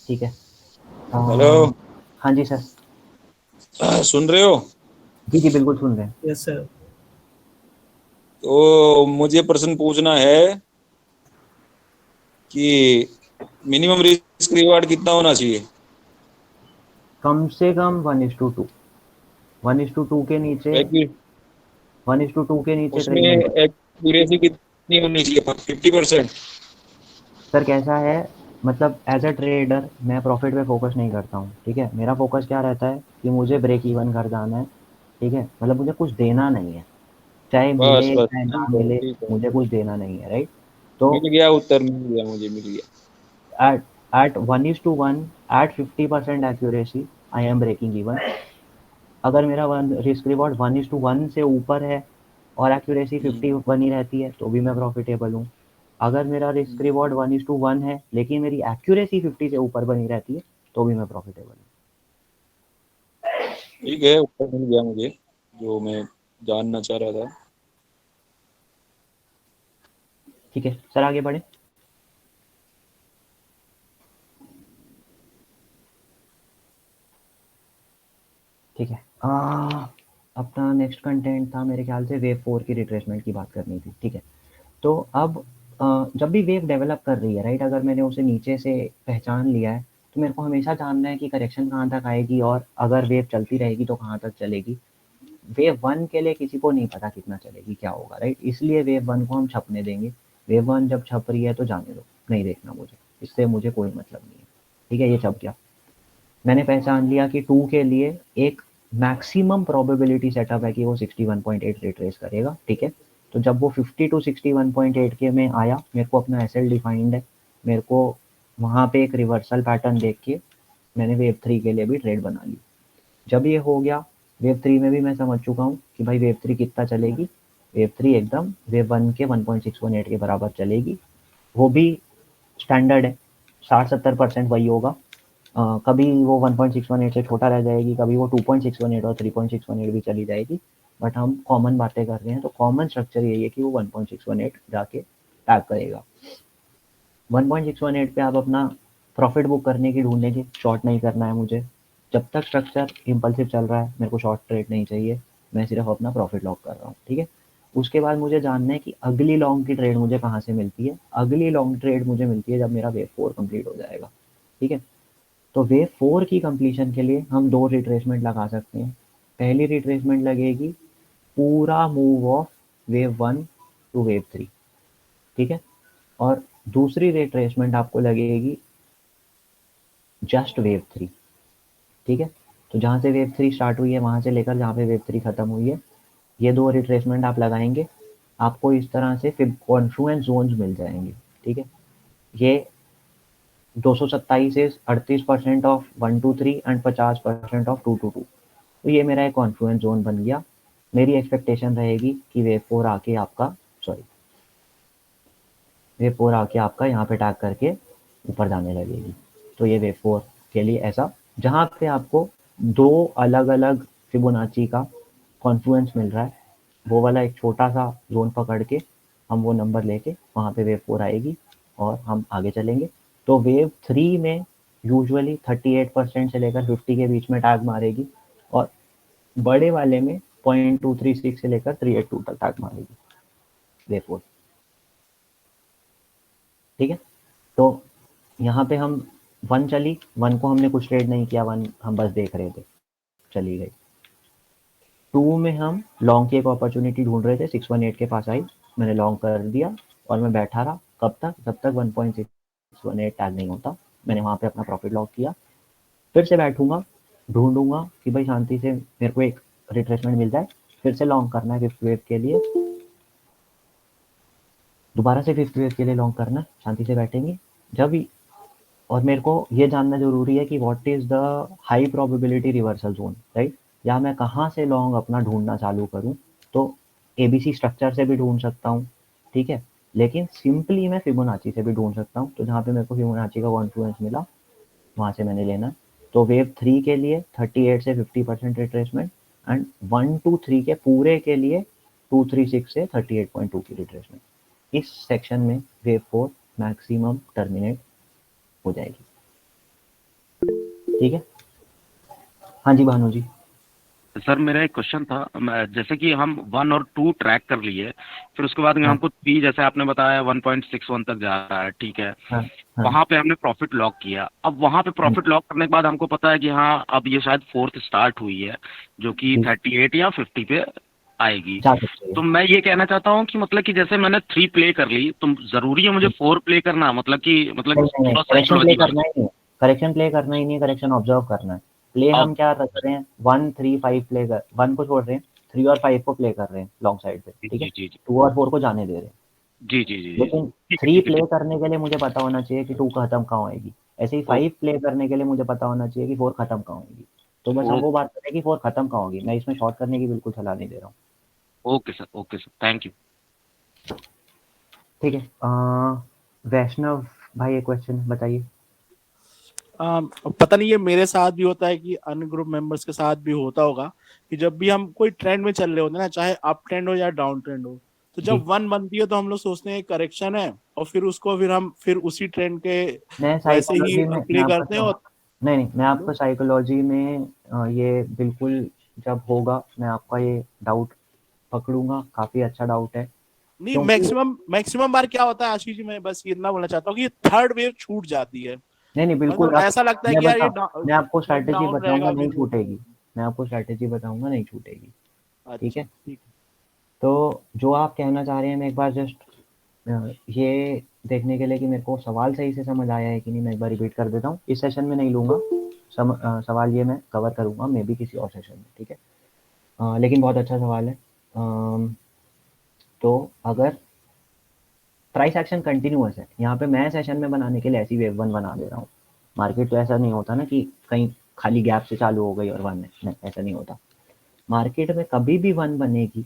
ठीक है। हेलो। हाँ जी सर। सुन रहे हो? जी जी बिल्कुल सुन रहे हैं। Yes sir. तो मुझे प्रश्न पूछना है कि मिनिमम रिस्क रिवार्ड कितना होना चाहिए? कम से कम 1:2। 1:2 के नीचे 1:2 के नीचे उसमें ट्रेड नहीं। एक्यूरेसी कितनी होनी चाहिए? 50%? सर कैसा है, मतलब एज अ ट्रेडर मैं प्रॉफिट पे फोकस नहीं करता हूँ, ठीक है? मेरा फोकस क्या रहता है कि मुझे ब्रेक इवन कर जाना है, ठीक है? मतलब मुझे कुछ देना नहीं है, चाहे बस मिले बस, चाहे ना ठीक है मिले, ठीक है। मुझे कुछ देना नहीं है, राइट? तो मिल गया उत्तर, मिल गया, मुझे मिल गया। at 1:1 at 50% accuracy I am breaking even. अगर मेरा रिस्क रिवॉर्ड 1:1 से ऊपर है और एक्यूरेसी 50 बनी रहती है तो भी मैं प्रॉफिटेबल हूँ। अगर मेरा रिस्क रिवॉर्ड 1:1 है लेकिन मेरी एक्यूरेसी 50 से ऊपर बनी रहती है तो भी मैं प्रॉफिटेबल हूँ। ठीक है, उत्तर मिल गया मुझे जो मैं जानना चाह रहा था। ठीक है सर, आगे बढ़े। ठीक है, अपना नेक्स्ट कंटेंट था मेरे ख्याल से वेव 4 की रिट्रेसमेंट की बात करनी थी, ठीक है? तो अब जब भी वेव डेवलप कर रही है, राइट, अगर मैंने उसे नीचे से पहचान लिया है तो मेरे को हमेशा जानना है कि करेक्शन कहाँ तक आएगी और अगर वेव चलती रहेगी तो कहाँ तक चलेगी। वेव 1 के लिए किसी को नहीं पता कितना चलेगी, क्या होगा, राइट? इसलिए वेव 1 को हम छपने देंगे। वेव 1 जब छप रही है तो जाने दो, नहीं देखना मुझे, इससे मुझे कोई मतलब नहीं है, ठीक है? ये छप गया। मैंने पहचान लिया कि 2 के लिए एक मैक्सिमम प्रोबेबिलिटी सेटअप है कि वो 61.8 रिट्रेस करेगा, ठीक है? तो जब वो 50 to 61.8 के में आया, मेरे को अपना एसएल डिफाइंड है, मेरे को वहाँ पे एक रिवर्सल पैटर्न देख के मैंने वेव 3 के लिए भी ट्रेड बना ली। जब ये हो गया, वेव 3 में भी मैं समझ चुका हूँ कि भाई वेव 3 कितना चलेगी। वेव 3 एकदम वेव 1 के 1.618 के बराबर चलेगी, वो भी स्टैंडर्ड है, 60-70% वही होगा। कभी वो 1.618 से छोटा रह जाएगी, कभी वो 2.618 और 3.618 भी चली जाएगी, बट हम कॉमन बातें कर रहे हैं, तो कॉमन स्ट्रक्चर यही है कि वो 1.618 जाके टैग करेगा। 1.618 पे आप अपना प्रॉफिट बुक करने की ढूंढेंगे, शॉर्ट नहीं करना है मुझे। जब तक स्ट्रक्चर इम्पल्सिव चल रहा है, मेरे को शॉर्ट ट्रेड नहीं चाहिए, मैं सिर्फ अपना प्रॉफिट लॉक कर रहा हूँ, ठीक है। उसके बाद मुझे जानना है कि अगली लॉन्ग की ट्रेड मुझे कहाँ से मिलती है। अगली लॉन्ग ट्रेड मुझे मिलती है जब मेरा वेव 4 कंप्लीट हो जाएगा, ठीक है। तो वेव 4 की कंप्लीशन के लिए हम 2 रिट्रेसमेंट लगा सकते हैं। पहली रिट्रेसमेंट लगेगी पूरा move of wave 1 to wave 3, ठीक है। और दूसरी रिट्रेसमेंट आपको लगेगी जस्ट वेव 3, ठीक है। तो जहाँ से वेव 3 स्टार्ट हुई है वहाँ से लेकर जहाँ पे वेव 3 खत्म हुई है, ये 2 रिट्रेसमेंट आप लगाएंगे, आपको इस तरह से फिर कॉन्फ्लुएंस जोन्स मिल जाएंगे, ठीक है। ये 227 is 38% of 1 to 3 and 50% of 2 to 2। तो ये मेरा एक कॉन्फ्लुएंस जोन बन गया। मेरी एक्सपेक्टेशन रहेगी कि वेव 4 आके आपका यहाँ पे टैग करके ऊपर जाने लगेगी। तो ये वेव 4 के लिए ऐसा, जहाँ पे आपको 2 अलग अलग फिबोनाची का कॉन्फ्लुएंस मिल रहा है, वो वाला एक छोटा सा जोन पकड़ के हम वो नंबर लेके वहाँ पे वेव 4 आएगी और हम आगे चलेंगे। तो वेव 3 में यूजुअली 38% से लेकर 50 के बीच में टैग मारेगी, और बड़े वाले में 0.236 से लेकर 382 तक टैग मारेगी वेव 4, ठीक है। तो यहाँ पे हम 1 चली, 1 को हमने कुछ ट्रेड नहीं किया, 1 हम बस देख रहे थे, चली गई। 2 में हम लॉन्ग की एक अपॉर्चुनिटी ढूंढ रहे थे, 618 के पास आई, मैंने लॉन्ग कर दिया और मैं बैठा रहा। कब तक? जब तक 1.618 टैग नहीं होता। मैंने वहाँ पे अपना प्रॉफिट लॉक किया, फिर से बैठूंगा, ढूंढूंगा कि भाई शांति से मेरे को एक रिट्रेसमेंट मिल जाए, फिर से लॉन्ग करना है 5th वेव के लिए, दोबारा से 5th वेव के लिए लॉन्ग करना है, शांति से बैठेंगे जब भी। और मेरे को ये जानना जरूरी है कि what is the high probability reversal zone, right. या मैं कहाँ से लॉन्ग अपना ढूंढना चालू करूँ। तो एबीसी स्ट्रक्चर से भी ढूंढ सकता हूँ, ठीक है, लेकिन सिंपली मैं फिबोनाची से भी ढूंढ सकता हूँ। तो जहाँ पे मेरे को फिबोनाची का कॉन्फ्लुएंस मिला वहाँ से मैंने लेना है। तो वेव 3 के लिए 38 से 50% रिट्रेसमेंट, एंड 1 to 3 के पूरे के लिए 236 से 38.2 की रिट्रेसमेंट। इस सेक्शन में वेव 4 मैक्सिमम टर्मिनेट हो जाएगी, ठीक है। हाँ जी भानु जी। सर मेरा एक क्वेश्चन था, जैसे कि हम 1 और 2 ट्रैक कर लिए, फिर उसके बाद में हमको 3 जैसे आपने बताया 1.61 तक जा रहा है, ठीक है। वहाँ पे हमने प्रॉफिट लॉक किया। अब वहाँ पे प्रॉफिट लॉक करने के बाद हमको पता है कि हाँ अब ये शायद 4th स्टार्ट हुई है जो कि 38 या 50 पे आएगी। तो मैं ये कहना चाहता हूँ कि मतलब कि जैसे मैंने 3 प्ले कर ली, तो जरूरी है मुझे 4 प्ले करना, मतलब करेक्शन प्ले करना ही नहीं, करेक्शन प्ले करना ही नहीं, करेक्शन ऑब्जर्व करना है। प्ले हम क्या कर रहे हैं, 1, 3, 5 प्ले कर, 1 को छोड़ रहे हैं, 3 और 5 को प्ले कर रहे हैं लॉन्ग साइड पे, ठीक है। 2 और 4 को जाने दे रहे हैं। जी जी जी। लेकिन 3 प्ले करने के लिए मुझे पता होना चाहिए कि 2 खत्म कहाँ होएगी। ऐसे ही 5 प्ले करने के लिए मुझे पता होना चाहिए कि 4 खत्म कहाँ होगी। तो बस हम वो बात करें कि 4 खत्म कहाँ होगी। मैं इसमें शॉर्ट करने की बिल्कुल सलाह नहीं दे रहा हूँ। Okay sir, thank you. ठीक है, वैष्णव भाई एक क्वेश्चन बताइए। पता नहीं ये मेरे साथ भी होता है कि अन्य ग्रुप मेंबर्स के साथ भी होता होगा कि जब भी हम कोई ट्रेंड में चल रहे होते हैं ना, चाहे अप ट्रेंड हो या डाउन ट्रेंड हो, तो जब 1 बनती है तो हम लोग सोचते हैं करेक्शन है, और फिर उसको फिर उसी ट्रेंड के वैसे ही प्ले करते हैं। और नहीं, मैं आपको साइकोलॉजी में ये बिल्कुल जब होगा मैं आपका ये डाउट पकड़ूंगा, काफी अच्छा डाउट है। नहीं, मैक्सिमम बार क्या होता है आशीष जी, मैं बस इतना बोलना चाहता हूँ कि थर्ड वेव छूट जाती है। नहीं बिल्कुल, मतलब ऐसा लगता है कि यार ये मैं आपको स्ट्रैटेजी बताऊंगा, नहीं छूटेगी। मैं आपको स्ट्रैटेजी बताऊंगा, नहीं छूटेगी, ठीक है। तो जो आप कहना चाह रहे हैं, मैं एक बार जस्ट ये देखने के लिए कि मेरे को सवाल सही से समझ आया है कि नहीं, मैं एक बार रिपीट कर देता हूँ। इस सेशन में नहीं लूंगा सवाल, ये मैं कवर करूंगा मे बी किसी और सेशन में, ठीक है। लेकिन बहुत अच्छा सवाल है। तो अगर प्राइस एक्शन कंटिन्यूअस है, यहाँ पे मैं सेशन में बनाने के लिए ऐसी वेव 1 बना दे रहा हूँ। मार्केट तो ऐसा नहीं होता ना कि कहीं खाली गैप से चालू हो गई और 1 है, नहीं ऐसा नहीं होता। मार्केट में कभी भी 1 बनेगी,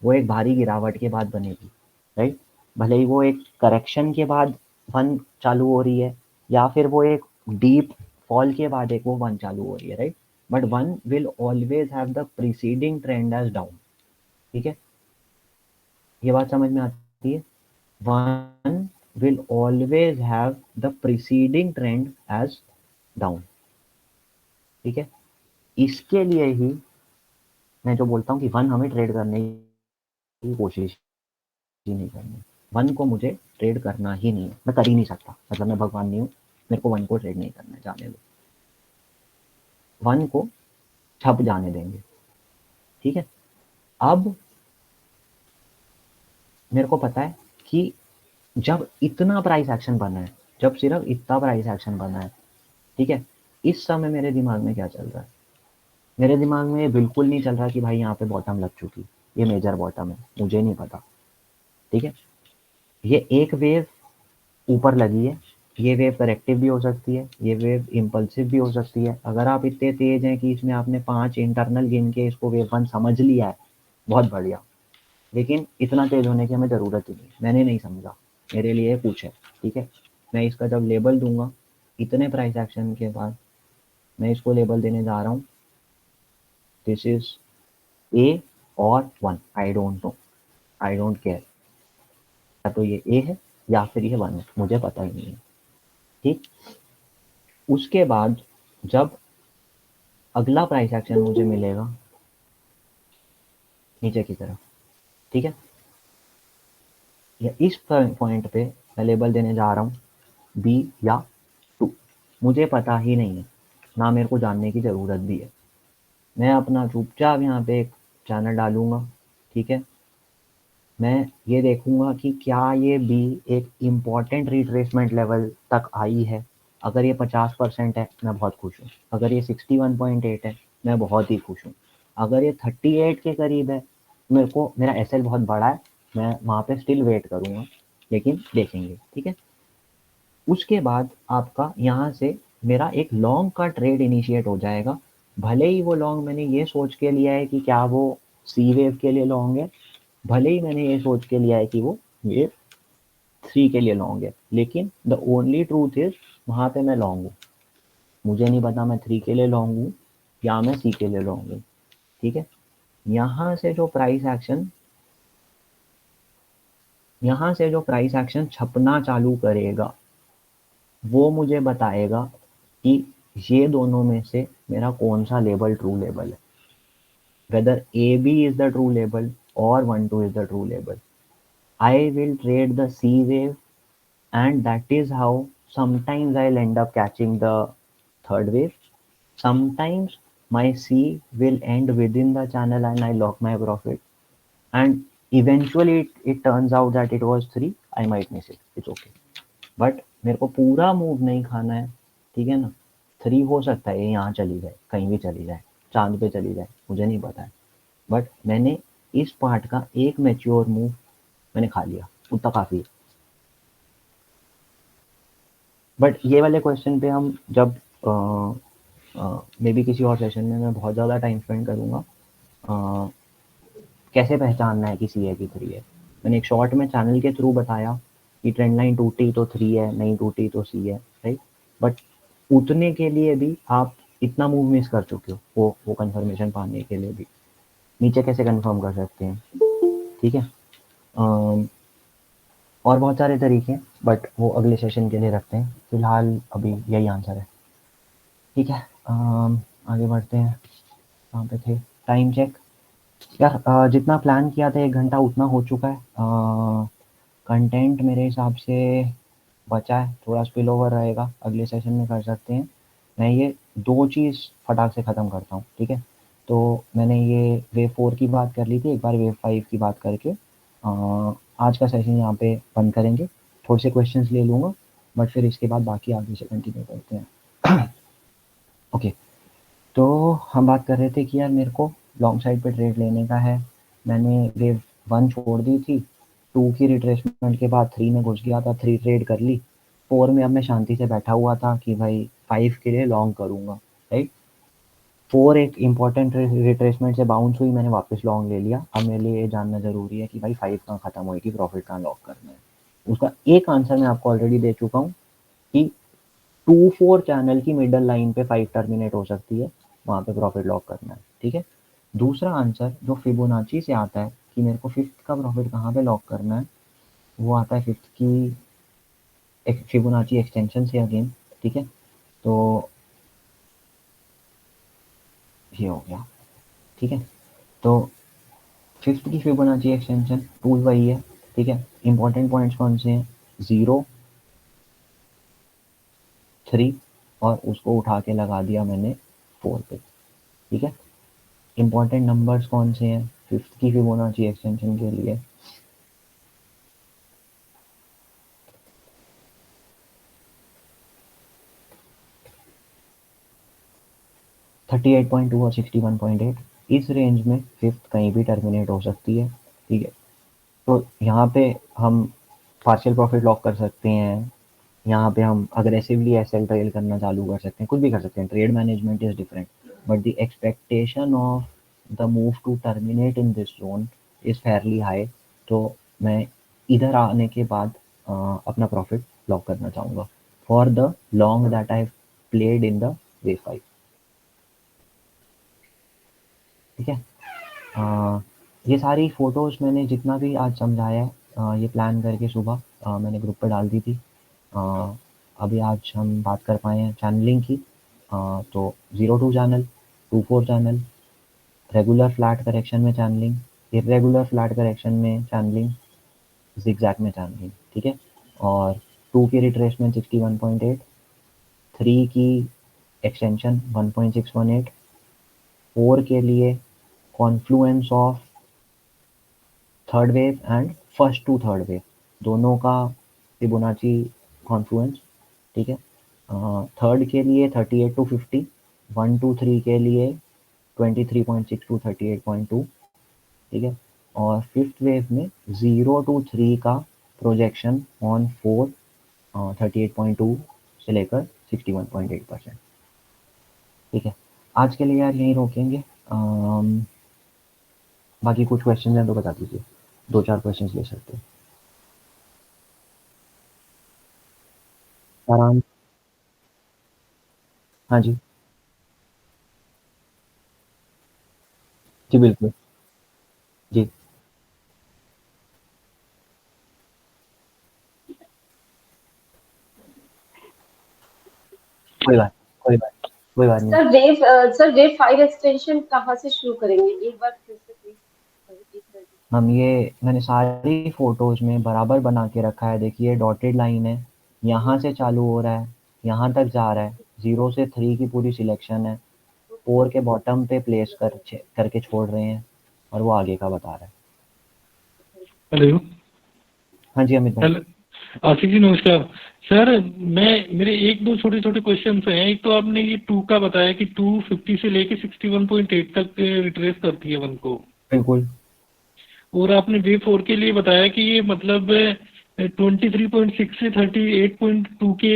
वो एक भारी गिरावट के बाद बनेगी, राइट। भले ही वो एक करेक्शन के बाद 1 चालू हो रही है, या फिर वो एक डीप फॉल के बाद एक वो 1 चालू हो रही है, right. But one will always have the preceding trend as down. ठीक है, ये बात समझ में आती है? One will always have the preceding trend as down. ठीक है, इसके लिए ही मैं जो बोलता हूँ कि वन हमें ट्रेड करने की कोशिश ही नहीं करनी। वन को मुझे ट्रेड करना ही नहीं है, मैं कर ही नहीं सकता, मतलब मैं भगवान नहीं हूँ, मेरे को वन को ट्रेड नहीं करना है, जाने दो, वन को छप जाने देंगे। ठीक है, अब मेरे को पता है कि जब इतना प्राइस एक्शन बना है, जब सिर्फ इतना प्राइस एक्शन बना है, ठीक है, इस समय मेरे दिमाग में क्या चल रहा है? मेरे दिमाग में बिल्कुल नहीं चल रहा कि भाई यहाँ पे बॉटम लग चुकी, ये मेजर बॉटम है, मुझे नहीं पता। ठीक है, ये एक वेव ऊपर लगी है, ये वेव करेक्टिव भी हो सकती है, ये वेव इम्पल्सिव भी हो सकती है। अगर आप इतने तेज हैं कि इसमें आपने 5 इंटरनल गिन के इसको वेव वन समझ लिया है, बहुत बढ़िया, लेकिन इतना तेज होने की हमें ज़रूरत ही नहीं, मैंने नहीं समझा, मेरे लिए कुछ है। ठीक है, मैं इसका जब लेबल दूंगा इतने प्राइस एक्शन के बाद, मैं इसको लेबल देने जा रहा हूँ दिस इज ए और one, I don't know, I don't care, या तो ये ए है या फिर ये वन है, मुझे पता ही नहीं है। ठीक, उसके बाद जब अगला प्राइस एक्शन मुझे मिलेगा नीचे की तरफ, ठीक है, या इस पॉइंट पे मैं लेबल देने जा रहा हूँ बी या टू, मुझे पता ही नहीं है, ना मेरे को जानने की ज़रूरत भी है। मैं अपना चुपचाप यहाँ पे एक चैनल डालूंगा। ठीक है, मैं ये देखूंगा कि क्या ये बी एक इम्पॉर्टेंट रिट्रेसमेंट लेवल तक आई है। अगर ये 50% है मैं बहुत खुश हूँ, अगर ये 61.8 है मैं बहुत ही खुश हूँ, अगर ये 38 के करीब है मेरे को, मेरा एसएल बहुत बड़ा है, मैं वहाँ पे स्टिल वेट करूँगा, लेकिन देखेंगे। ठीक है, उसके बाद आपका यहाँ से मेरा एक लॉन्ग का ट्रेड इनिशिएट हो जाएगा। भले ही वो लॉन्ग मैंने ये सोच के लिया है कि क्या वो सी वेव के लिए लॉन्ग है, भले ही मैंने ये सोच के लिया है कि वो वेव 3 के लिए लॉन्ग है, लेकिन द ओनली ट्रूथ इज वहाँ पे मैं लॉन्ग हूँ, मुझे नहीं पता मैं 3 के लिए लॉन्ग हूँ या मैं सी के लिए लॉन्ग हूँ। ठीक है, यहाँ से जो प्राइस एक्शन छपना चालू करेगा वो मुझे बताएगा कि ये दोनों में से मेरा कौन सा लेबल ट्रू लेबल है, whether AB is the true label or 1-2 is the true label. I will trade the C wave, and that is how sometimes I'll end up catching the third wave. Sometimes my C will end within the channel and I lock my profit, and eventually it turns out that it was 3. I might miss it, it's okay, but मेरे को पूरा move नहीं खाना है। ठीक है ना, 3 हो सकता है यहाँ चली जाए, कहीं भी चली जाए, चांद पे चली जाए, मुझे नहीं पता है, बट मैंने इस पार्ट का एक मैच्योर मूव मैंने खा लिया, उतना काफ़ी है। बट ये वाले क्वेश्चन पे हम जब मे बी किसी और सेशन में मैं बहुत ज़्यादा टाइम स्पेंड करूँगा, कैसे पहचानना है कि सी है कि 3 है। मैंने एक शॉर्ट में चैनल के थ्रू बताया कि ट्रेंड लाइन टूटी तो 3 है, नहीं टूटी तो सी है, राइट। बट उतने के लिए भी आप इतना मूव मिस कर चुके हो, वो कंफर्मेशन पाने के लिए भी नीचे कैसे कंफर्म कर सकते हैं। ठीक है, और बहुत सारे तरीके हैं, बट वो अगले सेशन के लिए रखते हैं, फिलहाल अभी यही आंसर है। ठीक है, आगे बढ़ते हैं। कहाँ पे थे? टाइम चेक यार, जितना प्लान किया था 1 घंटा उतना हो चुका है। कंटेंट मेरे हिसाब से बचा है, थोड़ा स्पिल ओवर रहेगा, अगले सेशन में कर सकते हैं। मैं ये 2 चीज़ फटाक से ख़त्म करता हूँ। ठीक है, तो मैंने ये वेव 4 की बात कर ली थी, एक बार वेव 5 की बात करके आज का सेशन यहाँ पे बंद करेंगे। थोड़े से क्वेश्चंस ले लूँगा, बट फिर इसके बाद बाकी आगे से कंटिन्यू करते हैं। ओके, तो हम बात कर रहे थे कि यार मेरे को लॉन्ग साइड पे ट्रेड लेने का है। मैंने वेव 1 छोड़ दी थी, 2 की रिट्रेसमेंट के बाद 3 में घुस गया था, 3 ट्रेड कर ली। 4 में अब मैं शांति से बैठा हुआ था कि भाई 5 के लिए लॉन्ग करूँगा, राइट। 4 एक इम्पॉर्टेंट रिट्रेसमेंट से बाउंस हुई, मैंने वापस लॉन्ग ले लिया। अब मेरे लिए ये जानना ज़रूरी है कि भाई 5 कहाँ ख़त्म होएगी, प्रॉफिट कहाँ लॉक करना है। उसका एक आंसर मैं आपको ऑलरेडी दे चुका हूँ कि 2-4 चैनल की मिडल लाइन पे 5 टर्मिनेट हो सकती है, वहाँ पे प्रॉफिट लॉक करना है, ठीक है। दूसरा आंसर जो फिबोनाची से आता है कि मेरे को फिफ्थ का प्रॉफिट कहाँ पे लॉक करना है, वो आता है फिफ्थ की फिबोनाची एक्सटेंशन से अगेन, ठीक है। तो ये हो गया, ठीक है। तो फिफ्थ की फिबोनाची एक्सटेंशन टूल वही है, ठीक है। इंपॉर्टेंट पॉइंट्स कौन से हैं, 0, 3 और उसको उठा के लगा दिया मैंने 4 पे, ठीक है। इंपॉर्टेंट नंबर्स कौन से हैं फिफ्थ की फिबोनाची एक्सटेंशन के लिए, 38.2 और 61.8। इस रेंज में फिफ्थ कहीं भी टर्मिनेट हो सकती है, ठीक है। तो यहाँ पे हम पार्शियल प्रॉफिट लॉक कर सकते हैं, यहाँ पे हम अग्रेसिवली एसएल ट्रेल करना चालू कर सकते हैं, कुछ भी कर सकते हैं। Trade management is different, but the expectation of the move to terminate in this zone is fairly high. तो मैं इधर आने के बाद अपना प्रॉफिट लॉक करना चाहूँगा for the long that I played in the wave 5, ठीक है। ये सारी फोटोज़ मैंने जितना भी आज समझाया है ये प्लान करके सुबह मैंने ग्रुप पे डाल दी थी। अभी आज हम बात कर पाए हैं चैनलिंग की। तो 02 channel, 24 channel, regular flat correction में चैनलिंग, इरेगुलर फ्लैट करेक्शन में चैनलिंग, जिगजैग में चैनलिंग, ठीक है। और 2 की रिट्रेसमेंट 61.8, 3 की एक्सटेंशन 1.618, 4 के लिए confluence of third wave and first to third wave, दोनों का फिबोनाची कॉन्फ्लुएंस, ठीक है। थर्ड के लिए 38 to 50, 1 to 3 के लिए 23.6 to 38.2, ठीक है। और फिफ्थ वेव में 0 to 3 का प्रोजेक्शन ऑन 4 38.2 से लेकर 61.8%, ठीक है। आज के लिए यार यहीं रोकेंगे। बाकी कुछ क्वेश्चन हैं तो बता दीजिए, 2-4 क्वेश्चन ले सकते हैं आराम। हाँ जी, जी बिल्कुल, जी कोई बात नहीं। सर वेव 5 एक्सटेंशन कहाँ से शुरू करेंगे, एक बार फिर से प्लीज रिपीट कर दीजिए। हम ये मैंने सारी फोटोज में बराबर बना के रखा है, देखिए डॉटेड लाइन है, यहाँ से चालू हो रहा है, यहाँ तक जा रहा है, 0 से 3 की पूरी सिलेक्शन है, 4 के बॉटम पे प्लेस करके छोड़ रहे हैं और वो आगे का बता रहा है। हेलो, हाँ जी अमित भाई। हेलो आशिक जी, नमस्कार सर। मेरे एक दो छोटे छोटे क्वेश्चन हैं। एक तो आपने ये 2 का बताया कि 250 से लेके 61.8 तक रिट्रेस करती है 1 को, बिल्कुल। और आपने वेव 4 के लिए बताया कि ये मतलब 23.6 से 38.2 के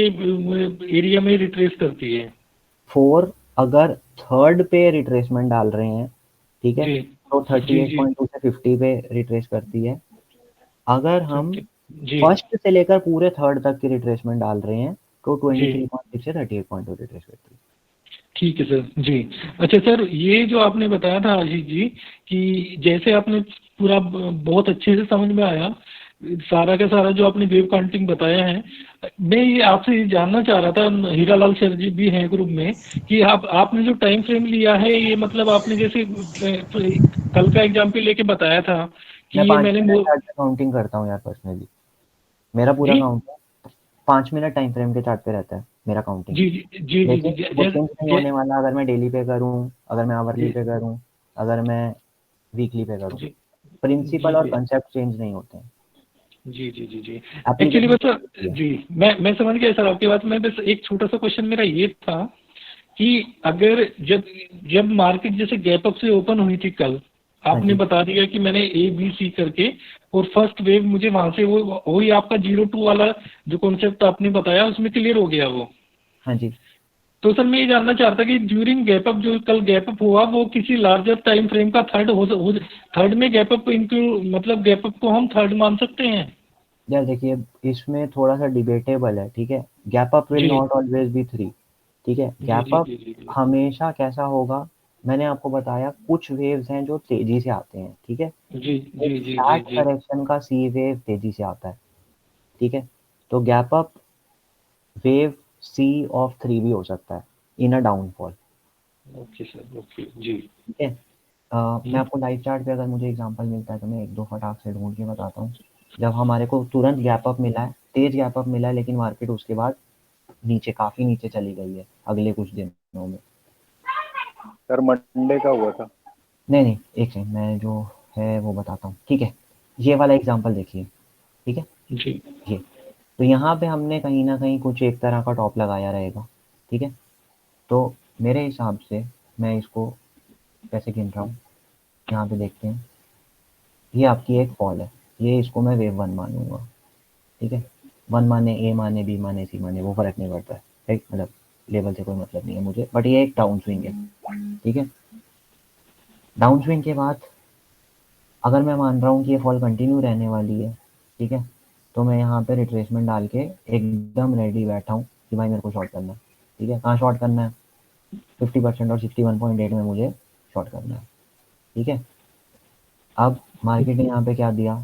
एरिया में रिट्रेस करती है। 4 अगर थर्ड पे रिट्रेसमेंट डाल रहे हैं, ठीक है, तो 38.2 से 50 पे रिट्रेस करती है। अगर हम फर्स्ट से लेकर पूरे थर्ड तक की रिट्रेसमेंट डाल रहे हैं तो 23.6 से 38.2 रिट्रेस करती है। ठीक है सर जी। अच्छा सर, ये जो आपने बताया था आशीष जी कि जैसे आपने पूरा बहुत अच्छे से समझ में आया सारा का सारा जो आपने वेव काउंटिंग बताया है, मैं ये आपसे ये जानना चाह रहा था, हीरालाल सर जी भी हैं ग्रुप में, कि आपने जो टाइम फ्रेम लिया है ये मतलब आपने जैसे कल का एग्जाम्पल लेके बताया था कि ये मैंने काउंटिंग करता हूँ यार पर्सनली, मेरा पूरा काउंट 5 मिनट टाइम फ्रेम के चार्ट पे रहता है मेरा काउंटिंग। जी जी जी जी, नहीं होने वाला अगर मैं डेली पे करूं, अगर मैं आवरली पे करूं, अगर मैं वीकली पे करूं, प्रिंसिपल और कंसेप्ट चेंज नहीं होते हैं। जी जी जी जी एक्चुअली बस जी मैं समझ गया सर आपकी बात। मैं बस एक छोटा सा क्वेश्चन मेरा ये था कि अगर जब मार्केट जैसे गैप अप से ओपन हुई थी कल, आपने बता दिया कि मैंने ABC करके, और फर्स्ट वेव मुझे वहां से वही आपका 02 वाला जो कॉन्सेप्ट आपने बताया उसमें क्लियर हो गया वो। हाँ जी। तो सर मैं ये जानना चाहता कि ड्यूरिंग गैप अप जो कल गैप अप हुआ वो किसी लार्जर टाइम फ्रेम का थर्ड में गैप अप मतलब गैप अप को हम थर्ड मान सकते हैं? यार देखिए इसमें थोड़ा सा डिबेटेबल है, ठीक है। Gap up will not always be 3, ठीक है। गैप अप हमेशा कैसा होगा, मैंने आपको बताया कुछ वेव्स हैं जो तेजी से आते हैं, ठीक है। फ्लैट करेक्शन का सी वेव तेजी से आता है, ठीक है। तो gap up wave C of 3 भी हो सकता है in a downfall. Okay sir, okay जी। ठीक है। मैं आपको लाइव चार्ट पे अगर मुझे एग्जांपल मिलता है तो मैं एक दो फटाक से ढूंढ के बताता हूँ। जब हमारे को तुरंत गैप अप मिला है, तेज गैप अप मिला है, लेकिन मार्केट उसके बाद नीचे, काफी नीचे चली गई है अगले कुछ दिनों में। सर मंडे का हुआ था। नहीं, एक सेकंड, मैं जो है वो बताता हूँ, ठीक है। ये वाला एग्जांपल देखिए, ठीक है जी। ये तो यहाँ पे हमने कहीं ना कहीं कुछ एक तरह का टॉप लगाया रहेगा, ठीक है। तो मेरे हिसाब से मैं इसको कैसे गिन रहा हूँ, यहाँ पे देखते हैं। ये आपकी एक फॉल है, ये इसको मैं वेव 1 मानूंगा, ठीक है। 1 माने, ए माने, बी माने, सी माने, वो फर्क नहीं पड़ता है, ठीक। मतलब लेवल से कोई मतलब नहीं है मुझे, बट ये एक डाउन स्विंग है, ठीक है। डाउन स्विंग के बाद अगर मैं मान रहा हूँ कि ये फॉल कंटिन्यू रहने वाली है, ठीक है, तो मैं यहाँ पे रिट्रेसमेंट डाल के एकदम रेडी बैठा हूँ कि भाई मेरे को शॉर्ट करना है, ठीक है। कहाँ शॉर्ट करना है, 50% और 61.8 में मुझे शॉर्ट करना है, ठीक है। अब मार्केट ने यहाँ पे क्या दिया,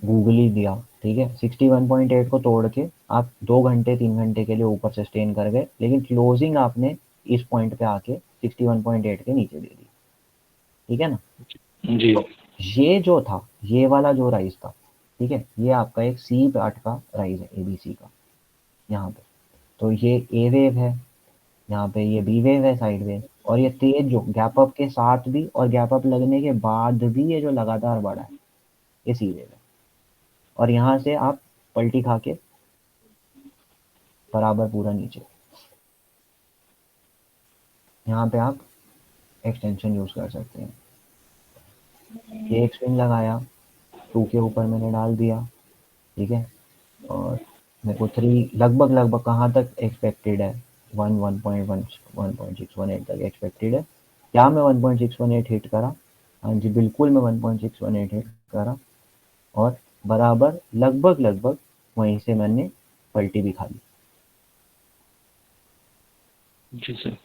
गूगली दिया, ठीक है। 61.8 को तोड़ के आप 2 घंटे 3 घंटे के लिए ऊपर सस्टेन कर गए, लेकिन क्लोजिंग आपने इस पॉइंट पे आके 61.8 के नीचे दे दी, ठीक है ना जी। तो ये जो था, ये वाला जो राइज था, ठीक है, ये आपका एक सी पार्ट का राइज है, एबीसी का यहाँ पे। तो ये ए वेव है, यहाँ पे ये बी वेव है, साइड वेव, और ये तेज जो गैप अप के साथ भी और गैप अप लगने के बाद भी ये जो लगातार बढ़ा है, ये सी वेव है। और यहाँ से आप पलटी खा के बराबर पूरा नीचे, यहाँ पे आप एक्सटेंशन यूज कर सकते हैं। ये एक स्विंग लगाया, 2 के ऊपर मैंने डाल दिया, ठीक है। और मेरे को 3 लगभग कहाँ तक एक्सपेक्टेड है, 1.618 तक एक्सपेक्टेड है। क्या मैं 1.618 हिट करा? हाँ जी, बिल्कुल मैं 1.618 हिट करा, और बराबर लगभग वहीं से मैंने पलटी भी खा ली, जी सर।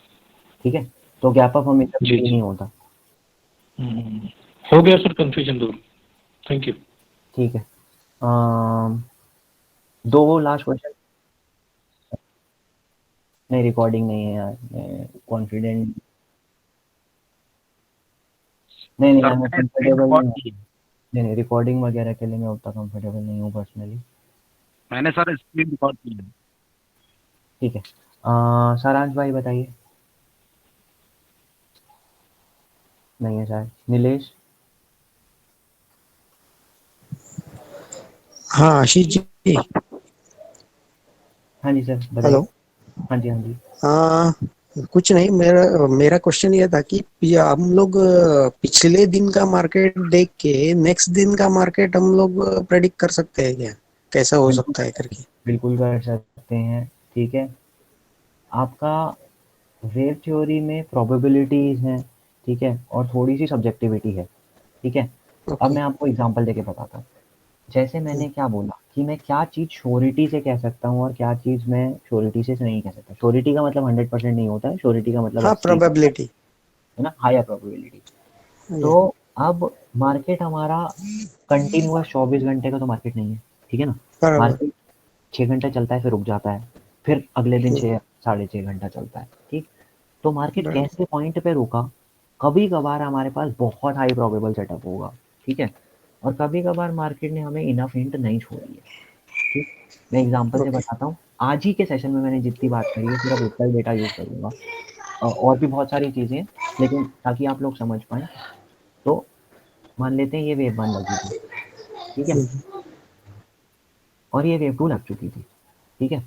ठीक है। तो गैप अप हमेशा जी, नहीं होता। हो गया सर, कंफ्यूजन दूर। Thank you. ठीक है। 2 लास्ट क्वेश्चन। नहीं, रिकॉर्डिंग नहीं है यार, मैं कॉन्फिडेंट नहीं, सर मैं मैंने स्क्रीन कंफर्टेबल रिकॉर्ड नहीं। की, नहीं, रिकॉर्डिंग वगैरह के लिए मैं उतना कंफर्टेबल नहीं हूँ पर्सनली। मैंने सर स्क्रीन रिकॉर्ड की है। ठीक है। सारांश भाई बताइए। नहीं है शायद। नीलेश? हाँ आशीष जी। हाँ जी सर, बताइए। हेलो। हाँ जी। कुछ नहीं, मेरा मेरा क्वेश्चन ये था कि हम लोग पिछले दिन का मार्केट देख के नेक्स्ट दिन का मार्केट हम लोग प्रेडिक्ट कर सकते हैं क्या, कैसा हो सकता है करके? बिल्कुल कर सकते हैं, ठीक है। आपका वेव थ्योरी में प्रोबेबिलिटीज हैं, ठीक है, और थोड़ी सी सब्जेक्टिविटी है, ठीक है। अब मैं आपको एग्जांपल देके बताता हूँ। जैसे मैंने क्या बोला कि मैं क्या चीज़ श्योरिटी से कह सकता हूँ और क्या चीज़ मैं श्योरिटी से नहीं कह सकता। श्योरिटी का मतलब 100% नहीं होता है, श्योरिटी का मतलब हाँ, 80 प्रोबेबिलिटी है ना, हायर प्रोबेबिलिटी। तो अब मार्केट हमारा कंटिन्यूअस 24 घंटे का तो मार्केट नहीं है, ठीक है ना। बराबर। मार्केट 6 घंटा चलता है, फिर रुक जाता है, फिर अगले दिन 6-6.5 घंटा चलता है, ठीक। तो मार्केट कैसे पॉइंट पे रुका, कभी कभार हमारे पास बहुत हाई प्रोबेबल सेटअप होगा, ठीक है, और कभी कभार मार्केट ने हमें इनफ हिंट नहीं छोड़ी है, ठीक। मैं एग्जांपल से बताता हूँ। आज ही के सेशन में मैंने जितनी बात करी है सिर्फ एक्सेल डेटा यूज करूंगा, और भी बहुत सारी चीजें, लेकिन ताकि आप लोग समझ पाए। तो मान लेते हैं ये वेव 1 लगी थी, ठीक है, और ये वेव 2 लग चुकी थी, ठीक है।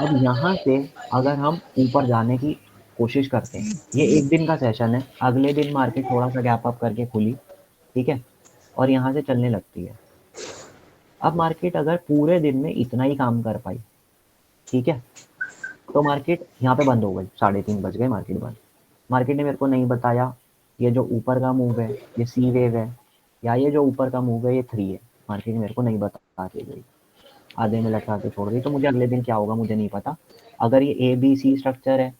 अब यहाँ से अगर हम ऊपर जाने की कोशिश करते हैं, ये एक दिन का सेशन है, अगले दिन मार्केट थोड़ा सा गैप अप करके खुली, ठीक है, और यहाँ से चलने लगती है। अब मार्केट अगर पूरे दिन में इतना ही काम कर पाई, ठीक है, तो मार्केट यहाँ पे बंद हो गई, 3:30 बज गए, मार्केट बंद। मार्केट ने मेरे को नहीं बताया ये जो ऊपर का मूव है ये सी वेव है, या ये जो ऊपर का मूव है ये 3 है, मार्केट ने मेरे को नहीं बता के गई, आधे में लटका के छोड़ गई। तो मुझे अगले दिन क्या होगा मुझे नहीं पता। अगर ये ए बी सी स्ट्रक्चर है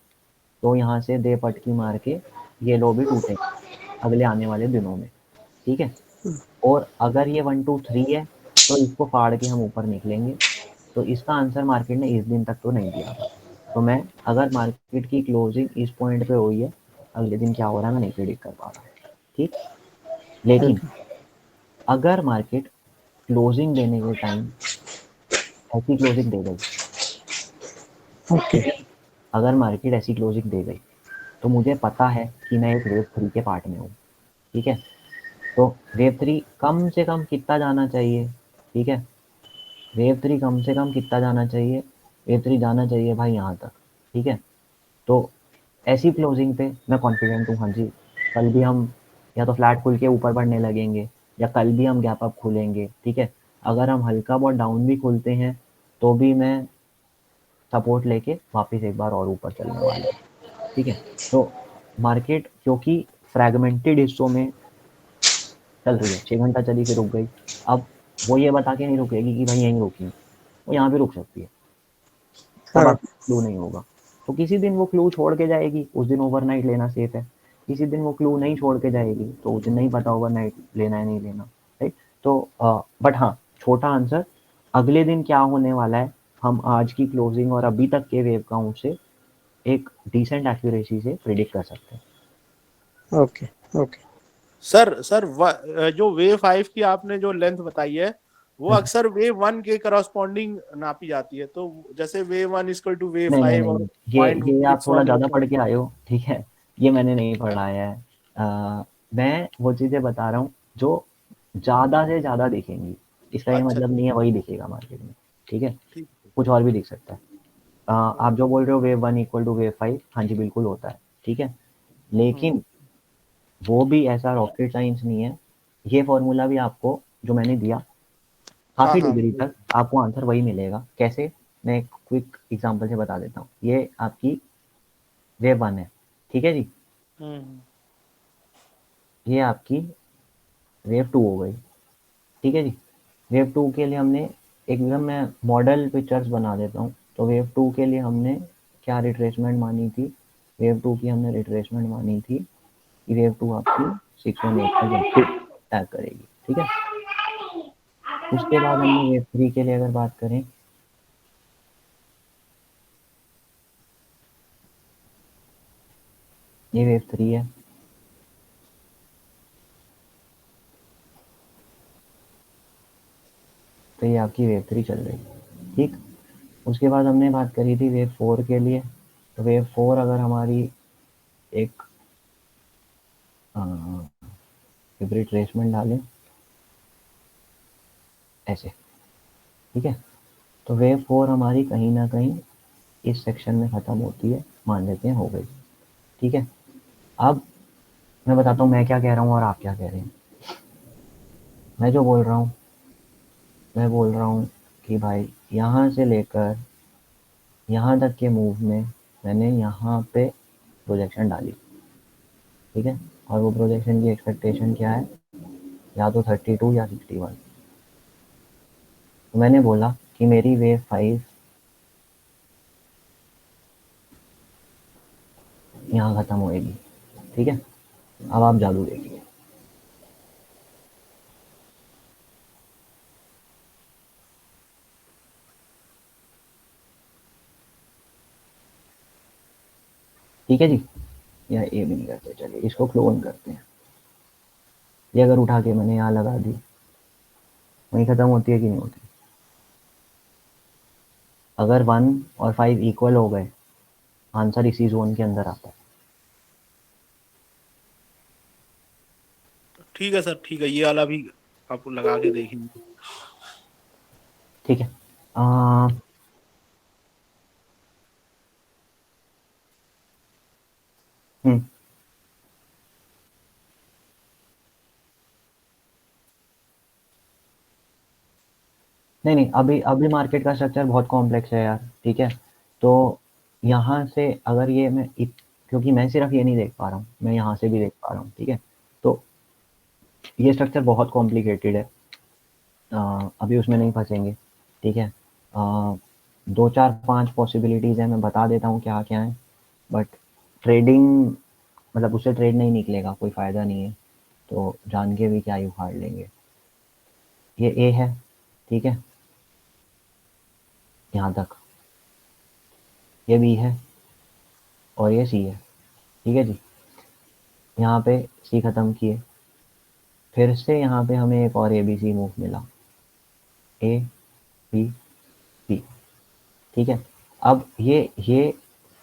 तो यहाँ से दे पटकी मार के ये लो भी टूटेंगे अगले आने वाले दिनों में, ठीक है। और अगर ये 1 2 3 है तो इसको फाड़ के हम ऊपर निकलेंगे। तो इसका आंसर मार्केट ने इस दिन तक तो नहीं दिया था। तो मैं अगर मार्केट की क्लोजिंग इस पॉइंट पे हुई है, अगले दिन क्या हो रहा है मैं नहीं प्रेडिक्ट कर पा रहा, ठीक। लेकिन अगर मार्केट क्लोजिंग देने के टाइम ऐसी क्लोजिंग दे गई, ओके, अगर मार्केट ऐसी क्लोजिंग दे गई तो मुझे पता है कि मैं एक वेव 3 के पार्ट में हूँ, ठीक है। तो वेव 3 कम से कम कितना जाना चाहिए, ठीक है। वेव 3 कम से कम कितना जाना चाहिए, वेव 3 जाना चाहिए भाई यहाँ तक, ठीक है। तो ऐसी क्लोजिंग पे मैं कॉन्फिडेंट हूँ, हाँ जी कल भी हम या तो फ्लैट खुल के ऊपर बढ़ने लगेंगे या कल भी हम गैप अप खुलेंगे, ठीक है। अगर हम हल्का बहुत डाउन भी खुलते हैं तो भी मैं सपोर्ट लेके वापस एक बार और ऊपर चलने वाला हूँ, ठीक है। तो मार्केट क्योंकि फ्रैगमेंटेड हिस्सों में चल रही है, 6 घंटा चली फिर रुक गई, अब वो ये बता के नहीं रुकेगी कि भाई यहीं रुकी, वो यहाँ भी रुक सकती है, तब आप क्लू नहीं होगा। तो किसी दिन वो क्लू छोड़ के जाएगी, उस दिन ओवरनाइट लेना सेफ है। किसी दिन वो क्लू नहीं छोड़ के जाएगी तो उस दिन नहीं पता ओवरनाइट लेना है नहीं लेना, राइट। तो बट हाँ, छोटा आंसर, अगले दिन क्या होने वाला है हम आज की क्लोजिंग और अभी तक के वेव काउंट से एक डिसेंट एक्यूरेसी से प्रिडिक्ट कर सकते हैं। ओके ओके सर जो वेव 5 की आपने जो लेंथ बताई है वो अक्सर वेव 1 के करस्पॉन्डिंग नापी जाती है, तो जैसे वेव 1 इक्वल टू वेव 5 और ये आप थोड़ा ज़्यादा पढ़ के आए हो, ठीक है, ये मैंने नहीं पढ़ा है। मैं वो चीज़ें बता रहा हूँ जो ज़्यादा से ज़्यादा दिखेंगी, इसका ये मतलब नहीं है वही दिखेगा मार्केट में, ठीक है, कुछ और भी दिख सकता है। आप जो बोल रहे हो वेव 1 इक्वल टू वेव 5, हाँ जी बिल्कुल होता है, ठीक है, लेकिन वो भी ऐसा रॉकेट साइंस नहीं है। ये फॉर्मूला भी आपको जो मैंने दिया काफ़ी डिग्री तक आपको आंसर वही मिलेगा। कैसे, मैं एक क्विक एग्जांपल से बता देता हूँ। ये आपकी वेव 1 है, ठीक है जी, ये आपकी वेव 2 हो गई, ठीक है जी। वेव 2 के लिए हमने एकदम मैं मॉडल पिक्चर्स बना देता हूँ। तो वेव 2 के लिए हमने क्या रिट्रेसमेंट मानी थी, वेव 2 की हमने रिट्रेसमेंट मानी थी कि वेव 2 आपकी 618 पर टैग करेगी, ठीक है। उसके बाद हमने वेव 3 के लिए अगर बात करें, ये वेव 3 है, तो ये आपकी वेव 3 चल रही है, ठीक। उसके बाद हमने बात करी थी वेव 4 के लिए। तो वेव 4 अगर हमारी एक रिट्रेसमेंट डालें ऐसे, ठीक है, तो वेव 4 हमारी कहीं ना कहीं इस सेक्शन में ख़त्म होती है, मान लेते हैं हो गई, ठीक है। अब मैं बताता हूँ मैं क्या कह रहा हूँ और आप क्या कह रहे हैं। मैं जो बोल रहा हूँ, मैं बोल रहा हूँ कि भाई यहाँ से लेकर यहाँ तक के मूव में मैंने यहाँ पे प्रोजेक्शन डाली, ठीक है, और वो प्रोजेक्शन की एक्सपेक्टेशन क्या है, या तो 32 या 61। तो मैंने बोला कि मेरी वेव 5 यहाँ ख़त्म होएगी, ठीक है। अब आप जादू देखिए, ठीक है जी, या ये भी नहीं करते, चलिए इसको क्लोन करते हैं। ये अगर उठा के मैंने यहाँ लगा दी, वहीं ख़त्म होती है कि नहीं होती। अगर 1 और 5 इक्वल हो गए, आंसर इसी जोन के अंदर आता है। ठीक है सर, ठीक है, ये वाला भी आप लगा के देखेंगे, ठीक है। नहीं अभी मार्केट का स्ट्रक्चर बहुत कॉम्प्लेक्स है यार, ठीक है। तो यहाँ से अगर ये मैं क्योंकि मैं सिर्फ ये नहीं देख पा रहा हूँ, मैं यहाँ से भी देख पा रहा हूँ, ठीक है। तो ये स्ट्रक्चर बहुत कॉम्प्लिकेटेड है, अभी उसमें नहीं फंसेंगे, ठीक है। 2 4 5 पॉसिबिलिटीज़ हैं, मैं बता देता हूँ क्या-क्या है, बट ट्रेडिंग मतलब उससे ट्रेड नहीं निकलेगा, कोई फ़ायदा नहीं है, तो जान के भी क्या ही उखाड़ लेंगे। ये ए है, ठीक है? यहाँ तक। ये बी है और ये सी है, ठीक है जी? यहाँ पे सी ख़त्म किए, फिर से यहाँ पे हमें एक और ABC मूव मिला, ए, बी, सी, ठीक है? अब ये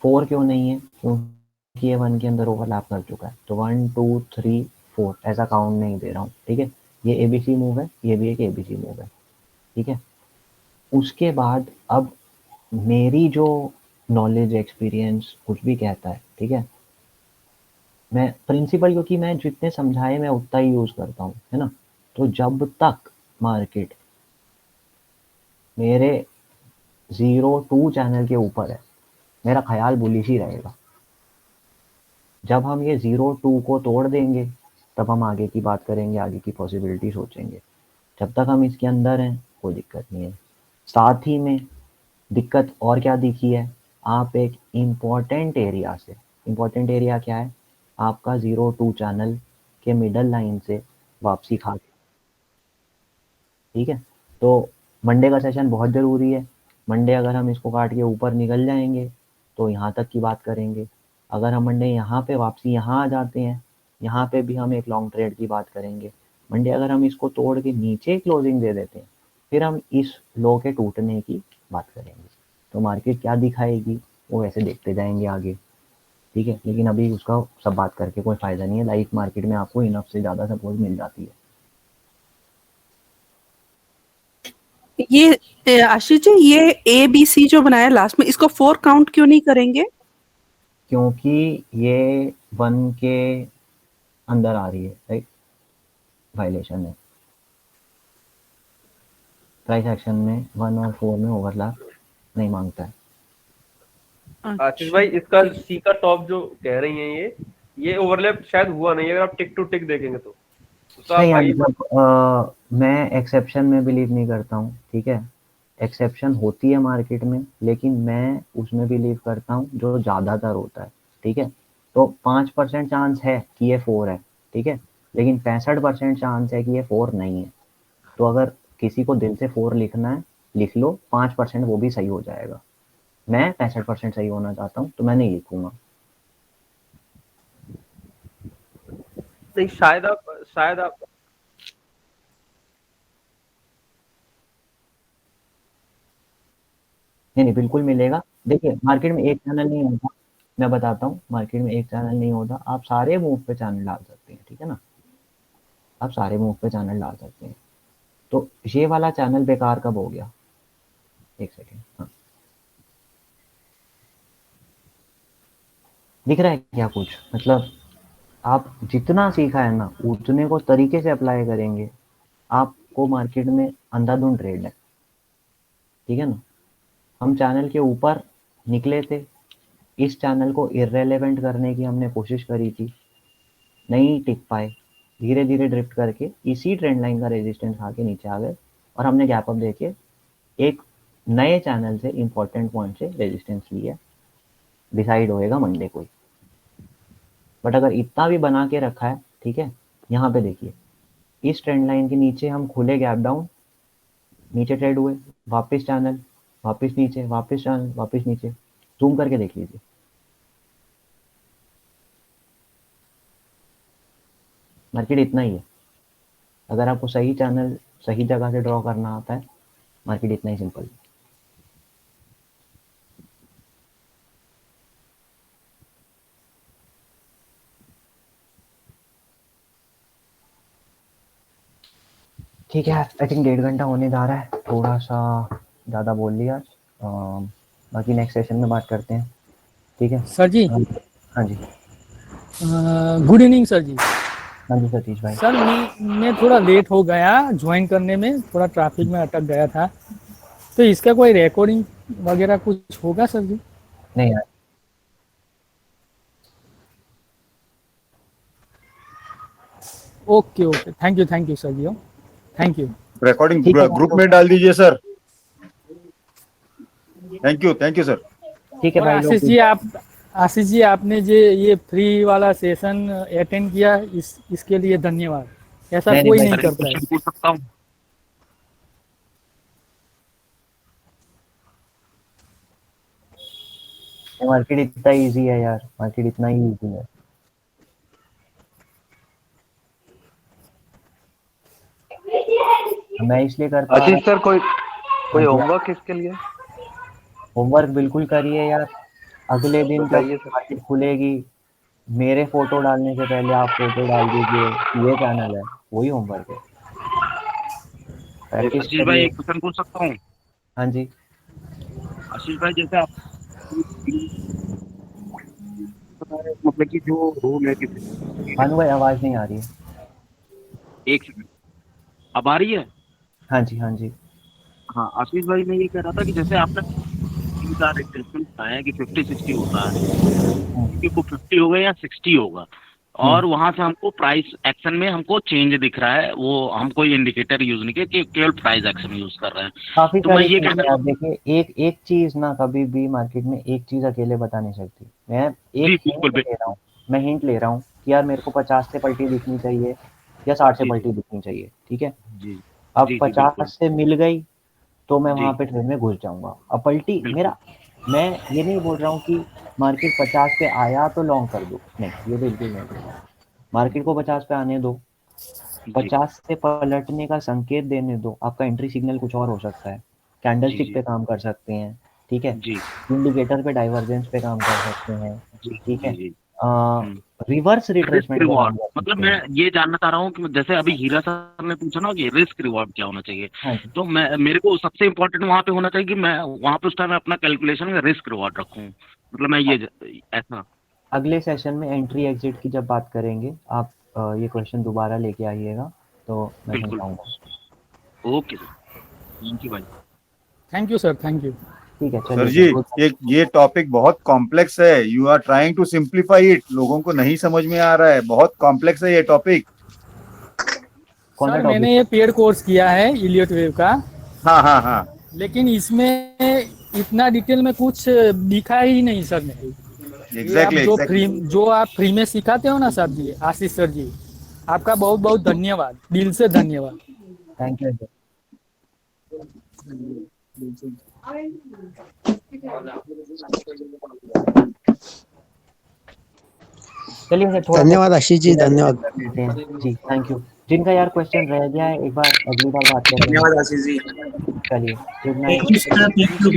4 क्यों नहीं है? क्योंकि ये 1 के अंदर ओवरलैप कर चुका है, तो 1 2 3 4 ऐसा काउंट नहीं दे रहा हूँ, ठीक है? ये ABC मूव है, ये भी एक ABC मूव है, ठीक है? उसके बाद अब मेरी जो नॉलेज, एक्सपीरियंस कुछ भी कहता है, ठीक है? मैं प्रिंसिपल, क्योंकि मैं जितने समझाए मैं उतना ही यूज़ करता हूँ, है ना? तो जब तक मार्केट मेरे 0-2 चैनल के ऊपर है, मेरा ख्याल बुलिश ही रहेगा। जब हम ये 0-2 को तोड़ देंगे, तब हम आगे की बात करेंगे, आगे की पॉसिबिलिटी सोचेंगे। जब तक हम इसके अंदर हैं, कोई दिक्कत नहीं है। साथ ही में दिक्कत और क्या दिखी है? आप एक इम्पॉर्टेंट एरिया से, इम्पॉर्टेंट एरिया क्या है? आपका 0-2 चैनल के मिडल लाइन से वापसी खा के, ठीक है? तो मंडे का सेशन बहुत ज़रूरी है। मंडे अगर हम इसको काट के ऊपर निकल जाएंगे, तो यहाँ तक की बात करेंगे। अगर हम मंडे यहाँ पे वापसी यहाँ आ जाते हैं, यहाँ पे भी हम एक लॉन्ग ट्रेड की बात करेंगे। मंडे अगर हम इसको तोड़ के नीचे क्लोजिंग दे देते हैं, फिर हम इस लो के टूटने की बात करेंगे। तो मार्केट क्या दिखाएगी वो वैसे देखते जाएंगे आगे, ठीक है? लेकिन अभी उसका सब बात करके कोई फ़ायदा नहीं है। लाइव मार्केट में आपको इनफ से ज़्यादा सपोर्ट मिल जाती है। ये आशीष जी, ये ABC जो बनाया लास्ट में, इसको 4 काउंट क्यों नहीं करेंगे? क्योंकि ये 1 के अंदर आ रही है, राइट? वायलेशन है। प्राइस एक्शन में 1 और 4 में ओवरलैप नहीं मांगता है। आशीष भाई, इसका सी का टॉप जो कह रही हैं ये ओवरलैप शायद हुआ नहीं है, अगर आप टिक टू टिक देखेंगे तो नहीं यार, मतलब मैं एक्सेप्शन में बिलीव नहीं करता हूँ, ठीक है? एक्सेप्शन होती है मार्केट में, लेकिन मैं उसमें बिलीव करता हूँ जो ज़्यादातर होता है, ठीक है? तो 5% चांस है कि ये 4 है, ठीक है? लेकिन 65% चांस है कि ये 4 नहीं है। तो अगर किसी को दिल से 4 लिखना है, लिख लो, 5% वो भी सही हो जाएगा। मैं 65% सही होना चाहता हूँ, तो मैं नहीं लिखूंगा। नहीं, शायद आप नहीं, बिल्कुल मिलेगा। देखिए, मार्केट में एक चैनल नहीं होता, मैं बताता हूँ, मार्केट में एक चैनल नहीं होता। आप सारे मूव पे चैनल डाल सकते हैं, ठीक है ना? आप सारे मूव पे चैनल डाल सकते हैं। तो ये वाला चैनल बेकार कब हो गया? एक सेकेंड, हाँ, दिख रहा है क्या कुछ? मतलब आप जितना सीखा है ना, उतने को तरीके से अप्लाई करेंगे, आपको मार्केट में अंधाधुंध ट्रेड है, ठीक है ना? हम चैनल के ऊपर निकले थे, इस चैनल को इररेलेवेंट करने की हमने कोशिश करी थी, नहीं टिक पाए, धीरे धीरे ड्रिफ्ट करके इसी ट्रेंड लाइन का रेजिस्टेंस खा के नीचे आ गए, और हमने गैप अप देके एक नए चैनल से इंपॉर्टेंट पॉइंट से रेजिस्टेंस लिया। डिसाइड होएगा मंडे को ही। बट अगर इतना भी बना के रखा है, ठीक है, यहाँ पे देखिए, इस ट्रेंड लाइन के नीचे हम खुले गैप डाउन, नीचे ट्रेड हुए, वापस चैनल, वापस नीचे, वापस चैनल, वापस नीचे। जूम करके देख लीजिए, मार्केट इतना ही है। अगर आपको सही चैनल सही जगह से ड्रॉ करना आता है, मार्केट इतना ही सिंपल है। ठीक है, आई थिंक 1.5 घंटा होने जा रहा है, थोड़ा सा ज़्यादा बोल लिया आज। बाकी नेक्स्ट सेशन में बात करते हैं, ठीक है सर जी? हाँ जी, गुड इवनिंग सर जी। हाँ जी सतीश भाई। सर मैं थोड़ा लेट हो गया ज्वाइन करने में, थोड़ा ट्रैफिक में अटक गया था, तो इसका कोई रिकॉर्डिंग वगैरह कुछ होगा सर जी? नहीं यार, okay okay, thank you sir ji, thank you. Recording group में डाल दीजिए सर। Thank you sir. ठीक है और भाई आशीष जी आपने जो ये फ्री वाला सेशन अटेंड किया इसके लिए धन्यवाद। ऐसा नहीं, कोई नहीं, नहीं करता है। पूछ सकता हूँ? मार्केट इतना इजी है यार, मार्केट इतना ही इजी है। मैं इसलिए करता हूँ। आशीष सर कोई होमवर्क इसके लिए? होमवर्क बिल्कुल करिए यार। अगले दिन जब बताइए सर। मार्केट खुलेगी, मेरे फोटो डालने से पहले आप फोटो डाल दीजिए, ये चैनल है, वही होमवर्क है। प्रैक्टिस आशीष भाई एक क्वेश्चन पूछ सकता हूँ? हाँ जी आशीष भाई जैसे आप मतलब कि जो रूल है किसी भानु भाई आवाज नहीं आ रही है। एक सेकंड, अब आ रही है? हाँ जी हाँ जी। हाँ आशीष भाई मैं ये कह रहा था कि जैसे आपने 3 एक्सटेंशन बताया कि 50-60 होता है कि वो 50 होगा या 60 होगा, और वहां से हमको प्राइस एक्शन में हमको चेंज दिख रहा है, वो हम कोई इंडिकेटर यूज नहीं किया कि केवल प्राइस एक्शन यूज कर रहे हैं। काफी तो मैं सारी ये चीजें कहना यार, देखिए एक चीज ना कभी भी मार्केट में एक चीज अकेले बता नहीं सकती। मैं एक हिंट ले रहा हूँ, मैं हिंट ले रहा हूँ कि यार मेरे को 50 से पलटी दिखनी चाहिए या 60 से पलटी दिखनी चाहिए, ठीक है। अब 50 से मिल गई तो मैं वहां पे ट्रेड में घुस जाऊंगा। अब पलटी मेरा, मैं ये नहीं बोल रहा हूँ कि मार्केट 50 पे आया तो लॉन्ग कर दो, नहीं, ये बिल्कुल नहीं। मार्केट को 50 पे आने दो, 50 से पलटने का संकेत देने दो। आपका एंट्री सिग्नल कुछ और हो सकता है, कैंडलस्टिक पे काम कर सकते हैं, ठीक है, इंडिकेटर पे डाइवर्जेंस पे काम कर सकते हैं, ठीक है, रिवर्स रिट्रेसमेंट रिवॉर्ड। मतलब मैं ये जानना चाह रहा हूँ कि जैसे अभी हीरा सर ने पूछा ना कि रिस्क रिवॉर्ड क्या होना चाहिए, तो मेरे को सबसे इम्पोर्टेंट वहाँ पे होना चाहिए कि मैं वहाँ पे उस टाइम अपना कैलकुलेशन में रिस्क रिवॉर्ड रखूँ। मतलब मैं ये ऐसा अगले सेशन में एंट्री एग्जिट की जब बात करेंगे, आप ये क्वेश्चन दोबारा लेके आइएगा तो मैं समझाऊंगा। ओके सर, थैंक यू भाई। Thank you sir, thank you. ठीक है सर जी, ये टॉपिक बहुत कॉम्प्लेक्स है। You are trying to simplify it, लोगों को नहीं समझ में आ रहा है, बहुत कॉम्प्लेक्स है ये टॉपिक। सर मैंने ये पेड कोर्स किया है इलियट वेव का। हाँ हाँ हाँ, लेकिन इसमें इतना डिटेल में कुछ दिखा ही नहीं सर ने। एग्जैक्टली जो आप फ्री में सिखाते हो ना सर जी, आशीष सर जी, आपका बहुत बहुत धन्यवाद, दिल से धन्यवाद। Thank you sir. चलिए सर, धन्यवाद आशीष जी, धन्यवाद जी, थैंक यू। जिनका यार क्वेश्चन रह गया है, एक बार अगली बार बात करेंगे। धन्यवाद आशीष जी। चलिए, good thank you sir, thank you.